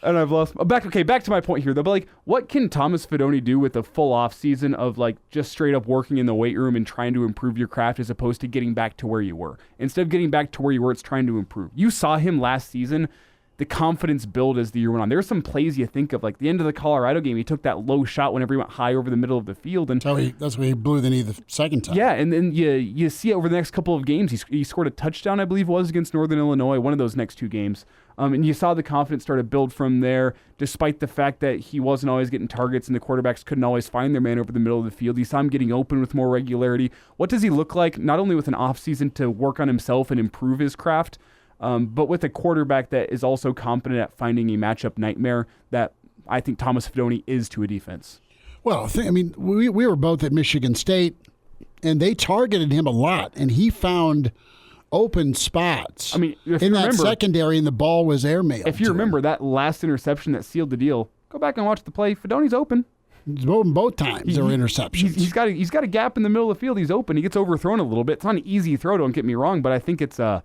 I've lost back to my point here though. But like, what can Thomas Fidone do with a full off season of like just straight up working in the weight room and trying to improve your craft as opposed to getting back to where you were? Instead of getting back to where you were, it's trying to improve. You saw him last season. The confidence build as the year went on. There's some plays you think of, like the end of the Colorado game. He took that low shot whenever he went high over the middle of the field, and that's where he blew the knee the second time. Yeah, and then you see it over the next couple of games. He scored a touchdown, I believe, was against Northern Illinois, one of those next two games. And you saw the confidence start to build from there, despite the fact that he wasn't always getting targets and the quarterbacks couldn't always find their man over the middle of the field. You saw him getting open with more regularity. What does he look like, not only with an offseason to work on himself and improve his craft, but with a quarterback that is also competent at finding a matchup nightmare that I think Thomas Fidone is to a defense? Well, we were both at Michigan State, and they targeted him a lot, and he found open spots. I mean, in that secondary, and the ball was airmailed. If you remember that last interception that sealed the deal, go back and watch the play. Fidone's open. Both times there were interceptions. He's got a gap in the middle of the field. He's open. He gets overthrown a little bit. It's not an easy throw, don't get me wrong, but I think it's a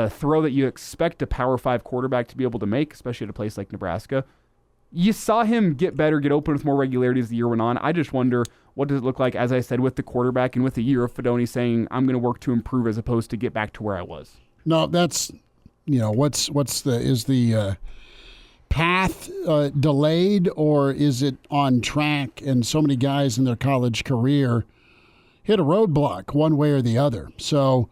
throw that you expect a Power 5 quarterback to be able to make, especially at a place like Nebraska. You saw him get better, get open with more regularity as the year went on. I just wonder, what does it look like, as I said, with the quarterback and with the year of Fidone saying, I'm going to work to improve as opposed to get back to where I was? No, that's, is the path delayed, or is it on track? And so many guys in their college career hit a roadblock one way or the other. So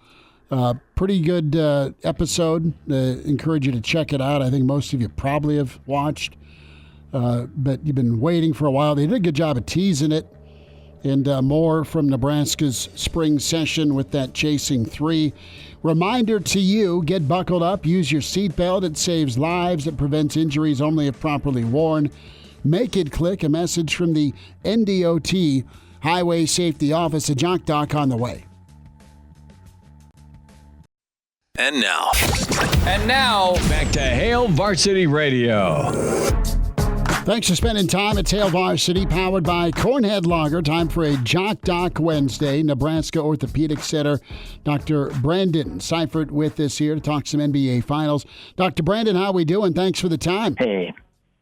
pretty good episode. Encourage you to check it out. I think most of you probably have watched. But you've been waiting for a while. They did a good job of teasing it. And more from Nebraska's spring session with that chasing 3. Reminder to you, get buckled up. Use your seatbelt. It saves lives. It prevents injuries only if properly worn. Make it click. A message from the NDOT Highway Safety Office. A Jock Doc on the way. And now, back to Hail Varsity Radio. Thanks for spending time at Hail Varsity, powered by Cornhead Lager. Time for a Jock Doc Wednesday. Nebraska Orthopedic Center, Dr. Brandon Seifert with us here to talk some NBA Finals. Dr. Brandon, how are we doing? Thanks for the time. Hey,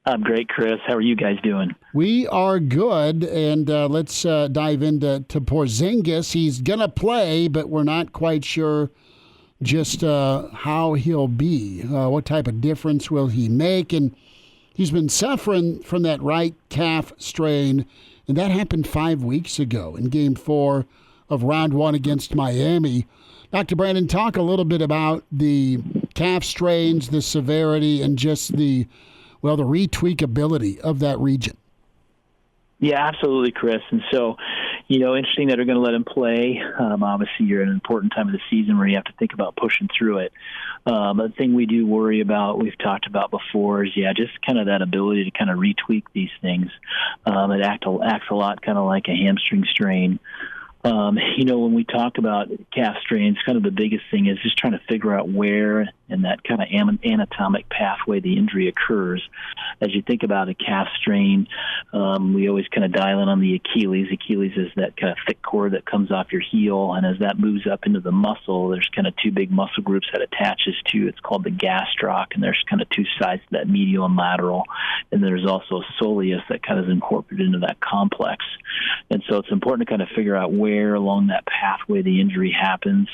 I'm great, Chris. How are you guys doing? We are good, and let's dive into Porzingis. He's going to play, but we're not quite sure just how he'll be. What type of difference will he make? And he's been suffering from that right calf strain, and that happened 5 weeks ago in Game 4 of Round 1 against Miami. Dr. Brandon, talk a little bit about the calf strains, the severity, and just the retweakability of that region. Yeah, absolutely, Chris. And so, interesting that they're going to let him play. Obviously, you're at an important time of the season where you have to think about pushing through it. The thing we do worry about, we've talked about before, is, just kind of that ability to kind of retweak these things. It acts a lot kind of like a hamstring strain. When we talk about calf strains, kind of the biggest thing is just trying to figure out where in that kind of anatomic pathway the injury occurs. As you think about a calf strain, we always kind of dial in on the Achilles. Achilles is that kind of thick cord that comes off your heel, and as that moves up into the muscle, there's kind of two big muscle groups that attaches to. It's called the gastroc, and there's kind of two sides to that, medial and lateral. And there's also soleus that kind of is incorporated into that complex. And so it's important to kind of figure out where along that pathway the injury happens.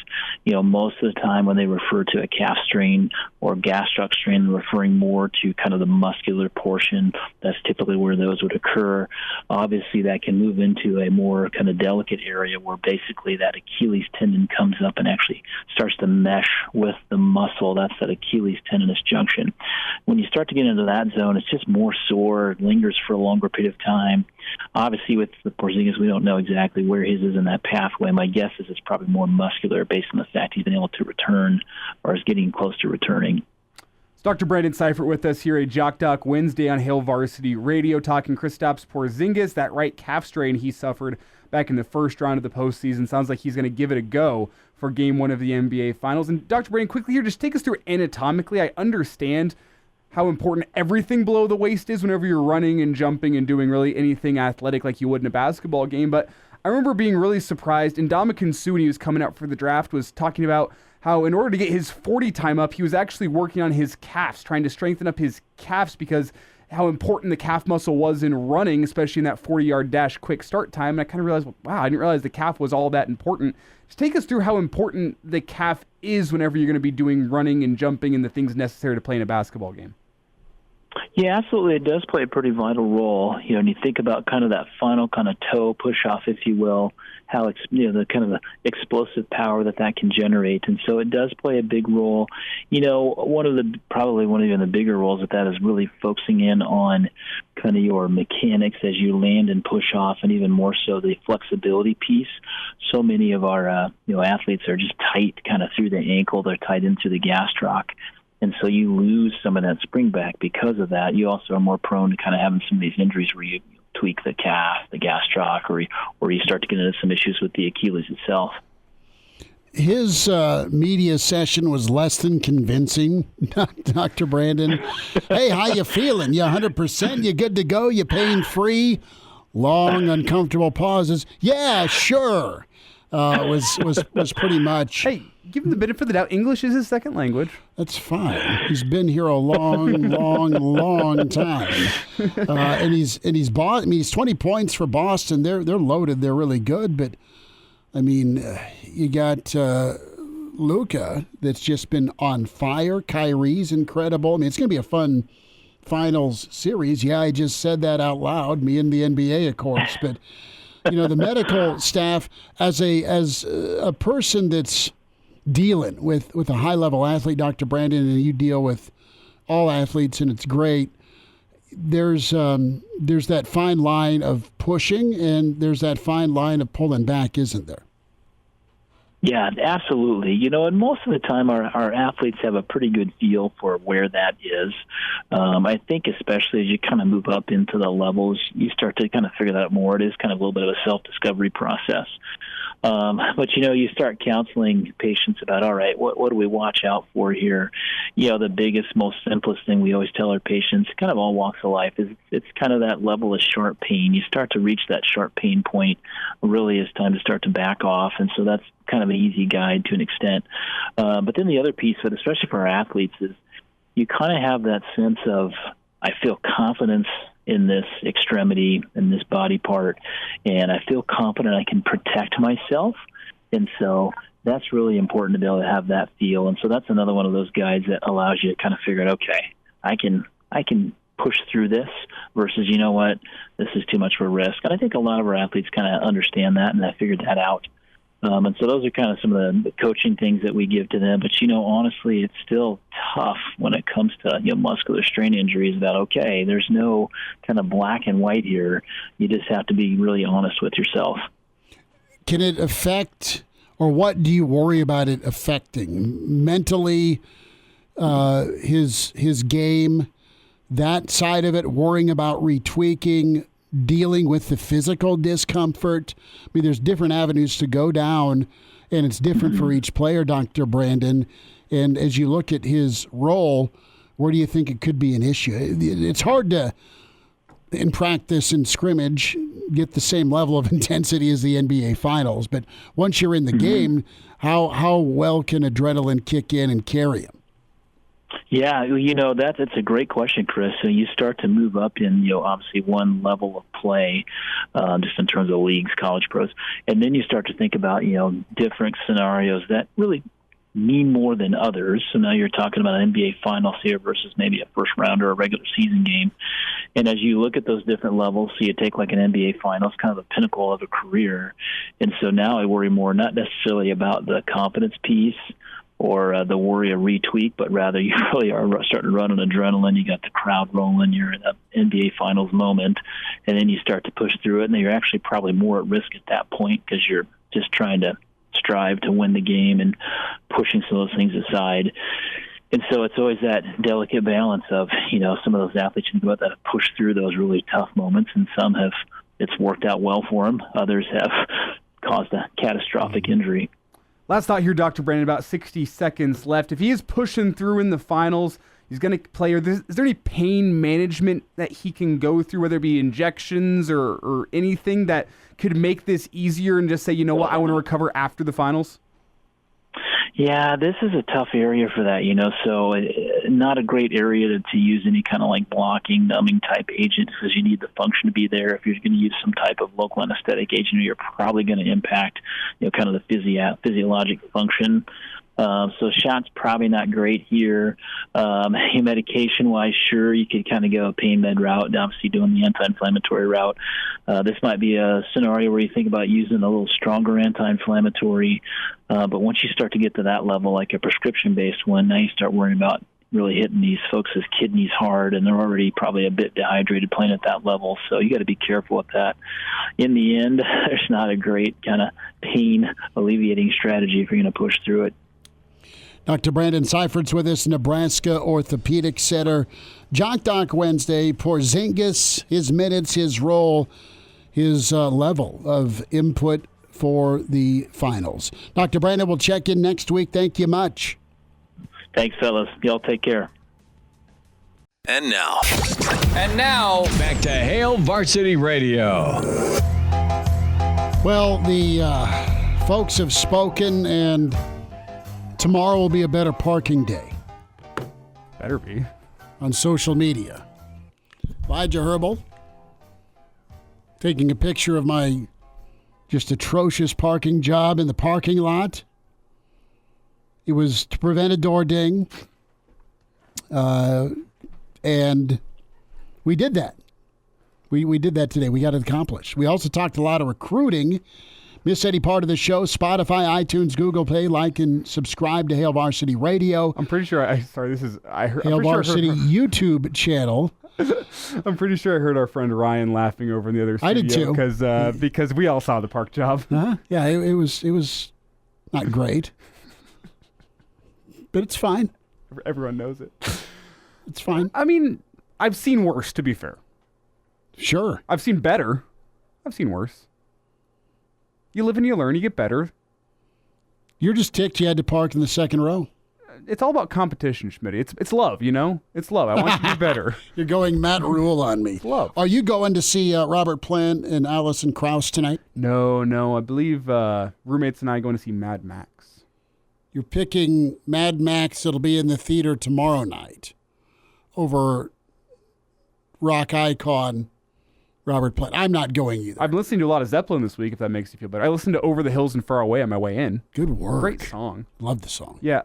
Most of the time when they refer to a calf strain or gastroc strain, they're referring more to kind of the muscular portion. That's typically where those would occur. Obviously, that can move into a more kind of delicate area where basically that Achilles tendon comes up and actually starts to mesh with the muscle. That's that Achilles tendinous junction. When you start to get into that zone, it's just more sore, it lingers for a longer period of time. Obviously, with the Porzingis, we don't know exactly where his is in that pathway. My guess is it's probably more muscular based on the fact he's been able to return or is getting close to returning. It's Dr. Brandon Seifert with us here at Jock Doc Wednesday on Hail Varsity Radio, talking Kristaps Porzingis, that right calf strain he suffered back in the first round of the postseason. Sounds like he's going to give it a go for Game 1 of the NBA Finals. And Dr. Brandon, quickly here, just take us through anatomically. I understand how important everything below the waist is whenever you're running and jumping and doing really anything athletic like you would in a basketball game. But I remember being really surprised, and Ndamukong Suh, when he was coming out for the draft, was talking about how in order to get his 40 time up, he was actually working on his calves, trying to strengthen up his calves because how important the calf muscle was in running, especially in that 40-yard dash quick start time. And I kind of realized, wow, I didn't realize the calf was all that important. Just take us through how important the calf is whenever you're going to be doing running and jumping and the things necessary to play in a basketball game. Yeah, absolutely. It does play a pretty vital role. And you think about kind of that final kind of toe push-off, if you will, how the kind of the explosive power that can generate. And so it does play a big role. One of the bigger roles with that is really focusing in on kind of your mechanics as you land and push off, and even more so the flexibility piece. So many of our athletes are just tight kind of through the ankle. They're tight into the gastroc. And so you lose some of that spring back because of that. You also are more prone to kind of having some of these injuries where you tweak the calf, the gastroc, or you start to get into some issues with the Achilles itself. His media session was less than convincing, Dr. Brandon. Hey, how you feeling? You 100%? You good to go? You pain-free? Long, uncomfortable pauses. Yeah, sure. Was pretty much. Hey, give him the benefit of the doubt. English is his second language. That's fine. He's been here a long time, and he's 20 points for Boston. They're loaded. They're really good. But I mean, you got Luka that's just been on fire. Kyrie's incredible. I mean, it's going to be a fun finals series. Yeah, I just said that out loud. Me and the NBA, of course, but. The medical staff, as a person that's dealing with a high-level athlete, Dr. Brandon, and you deal with all athletes, and it's great, there's that fine line of pushing, and there's that fine line of pulling back, isn't there? Yeah, absolutely. And most of the time our athletes have a pretty good feel for where that is. I think especially as you kind of move up into the levels, you start to kind of figure that out more. It is kind of a little bit of a self-discovery process. But, you start counseling patients about, all right, what do we watch out for here? The biggest, most simplest thing we always tell our patients, kind of all walks of life, is it's kind of that level of sharp pain. You start to reach that sharp pain point, really it's time to start to back off. And so that's kind of an easy guide to an extent. But then the other piece of it, especially for our athletes, is you kind of have that sense of, I feel confidence in this extremity, in this body part, and I feel confident I can protect myself. And so that's really important to be able to have that feel. And so that's another one of those guides that allows you to kind of figure out, okay, I can push through this versus, you know what, this is too much of a risk. And I think a lot of our athletes kind of understand that, and I figured that out. And so those are kind of some of the coaching things that we give to them. But, honestly, it's still tough when it comes to muscular strain injuries that, okay, there's no kind of black and white here. You just have to be really honest with yourself. Can it affect, or what do you worry about it affecting? Mentally, his game, that side of it, worrying about retweaking, dealing with the physical discomfort. I mean, there's different avenues to go down, and it's different for each player, Dr. Brandon. And as you look at his role, where do you think it could be an issue? It's hard to, in practice and scrimmage, get the same level of intensity as the NBA Finals. But once you're in the game, how well can adrenaline kick in and carry him? Yeah, that's a great question, Chris. So you start to move up in, obviously one level of play, just in terms of leagues, college pros, and then you start to think about, different scenarios that really mean more than others. So now you're talking about an NBA Finals here versus maybe a first round or a regular season game. And as you look at those different levels, so you take like an NBA Finals, kind of the pinnacle of a career. And so now I worry more, not necessarily about the confidence piece or the worry of retweak, but rather you really are starting to run on adrenaline. You got the crowd rolling. You're in an NBA Finals moment, and then you start to push through it, and you're actually probably more at risk at that point because you're just trying to strive to win the game and pushing some of those things aside. And so it's always that delicate balance of, some of those athletes that push through those really tough moments, and some it's worked out well for them. Others have caused a catastrophic injury. Last thought here, Dr. Brandon, about 60 seconds left. If he is pushing through in the finals, He's going to play. Is there any pain management that he can go through, whether it be injections or anything that could make this easier and just say, you know what, I want to recover after the finals? Yeah, this is a tough area for that, so not a great area to use any kind of like blocking, numbing type agent because you need the function to be there. If you're going to use some type of local anesthetic agent, you're probably going to impact, kind of the physiologic function. So shot's probably not great here. Medication-wise, sure, you could kind of go a pain med route, obviously doing the anti-inflammatory route. This might be a scenario where you think about using a little stronger anti-inflammatory. But once you start to get to that level, like a prescription-based one, now you start worrying about really hitting these folks' kidneys hard, and they're already probably a bit dehydrated playing at that level. So you got to be careful with that. In the end, there's not a great kind of pain-alleviating strategy if you're going to push through it. Dr. Brandon Seifert's with us, Nebraska Orthopedic Center. Jock Doc Wednesday, Porzingis, his minutes, his role, his level of input for the finals. Dr. Brandon will check in next week. Thank you much. Thanks, fellas. Y'all take care. And now, back to Hail Varsity Radio. Well, the folks have spoken, and tomorrow will be a better parking day. Better be. On social media. Elijah Herbel taking a picture of my just atrocious parking job in the parking lot. It was to prevent a door ding. And we did that. We did that today. We got it accomplished. We also talked a lot of recruiting. Miss any part of the show, Spotify, iTunes, Google Play, like and subscribe to Hail Varsity Radio. I'm pretty sure Hail Varsity YouTube channel. I'm pretty sure I heard our friend Ryan laughing over in the other studio. I did too. Because we all saw the park job. Yeah, it was not great. But it's fine. Everyone knows it. It's fine. I mean, I've seen worse, to be fair. Sure. I've seen better. I've seen worse. You live and you learn, you get better. You're just ticked you had to park in the second row. It's all about competition, Schmidty. It's love, It's love. I want you to be better. You're going Matt Rule on me. It's love. Are you going to see Robert Plant and Allison Krauss tonight? No. I believe roommates and I are going to see Mad Max. You're picking Mad Max. It'll be in the theater tomorrow night over rock icon Robert Plant. I'm not going either. I've been listening to a lot of Zeppelin this week, if that makes you feel better. I listened to Over the Hills and Far Away on my way in. Good work. Great song. Love the song. Yeah.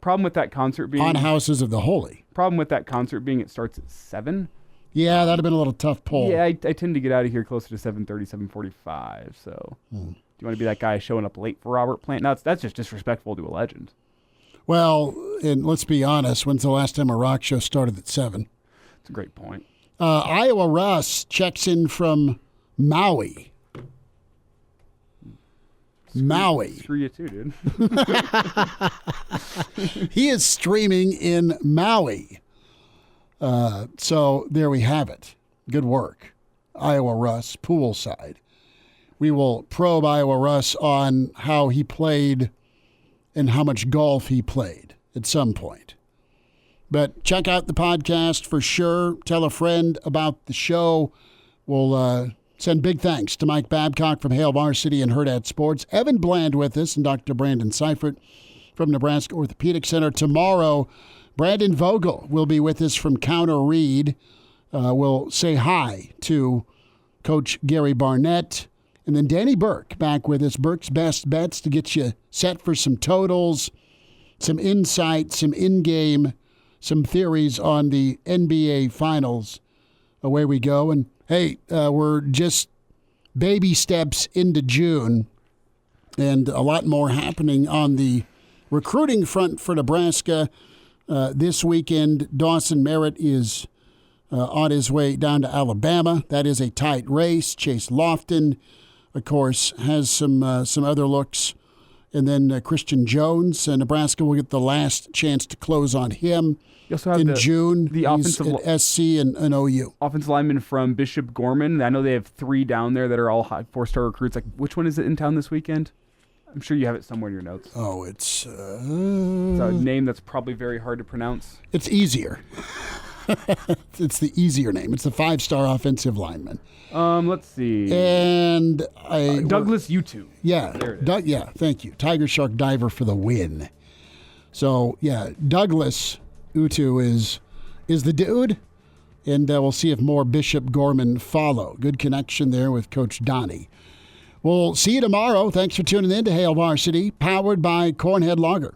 Problem with that concert being... On Houses of the Holy. Problem with that concert being it starts at 7. Yeah, that'd have been a little tough pull. Yeah, I tend to get out of here closer to 7:30, 7:45. So do you want to be that guy showing up late for Robert Plant? No, that's just disrespectful to a legend. Well, and let's be honest, when's the last time a rock show started at 7? That's a great point. Iowa Russ checks in from Maui. Maui. Screw you too, dude. He is streaming in Maui. So there we have it. Good work. Iowa Russ, poolside. We will probe Iowa Russ on how he played and how much golf he played at some point. But check out the podcast for sure. Tell a friend about the show. We'll send big thanks to Mike Babcock from Hail Varsity and Hurrdat Sports. Evan Bland with us and Dr. Brandon Seifert from Nebraska Orthopedic Center. Tomorrow, Brandon Vogel will be with us from Counter Reed. We'll say hi to Coach Gary Barnett. And then Danny Burke back with us. Burke's Best Bets to get you set for some totals, some insight, some in-game, some theories on the NBA Finals. Away we go. And, hey, we're just baby steps into June and a lot more happening on the recruiting front for Nebraska. This weekend, Dawson Merritt is on his way down to Alabama. That is a tight race. Chase Lofton, of course, has some other looks. And then Christian Jones. Nebraska will get the last chance to close on him in June. The offensive at SC and OU. Offensive lineman from Bishop Gorman. I know they have 3 down there that are all 4-star recruits. Like, which one is it in town this weekend? I'm sure you have it somewhere in your notes. Oh, it's a name that's probably very hard to pronounce. It's easier. It's the easier name. It's the 5-star offensive lineman. Let's see. And Douglas Utu. Yeah. There it is. Yeah, thank you. Tiger Shark Diver for the win. So, yeah, Douglas Utu is the dude. And we'll see if more Bishop Gorman follow. Good connection there with Coach Donnie. We'll see you tomorrow. Thanks for tuning in to Hail Varsity, powered by Cornhead Lager.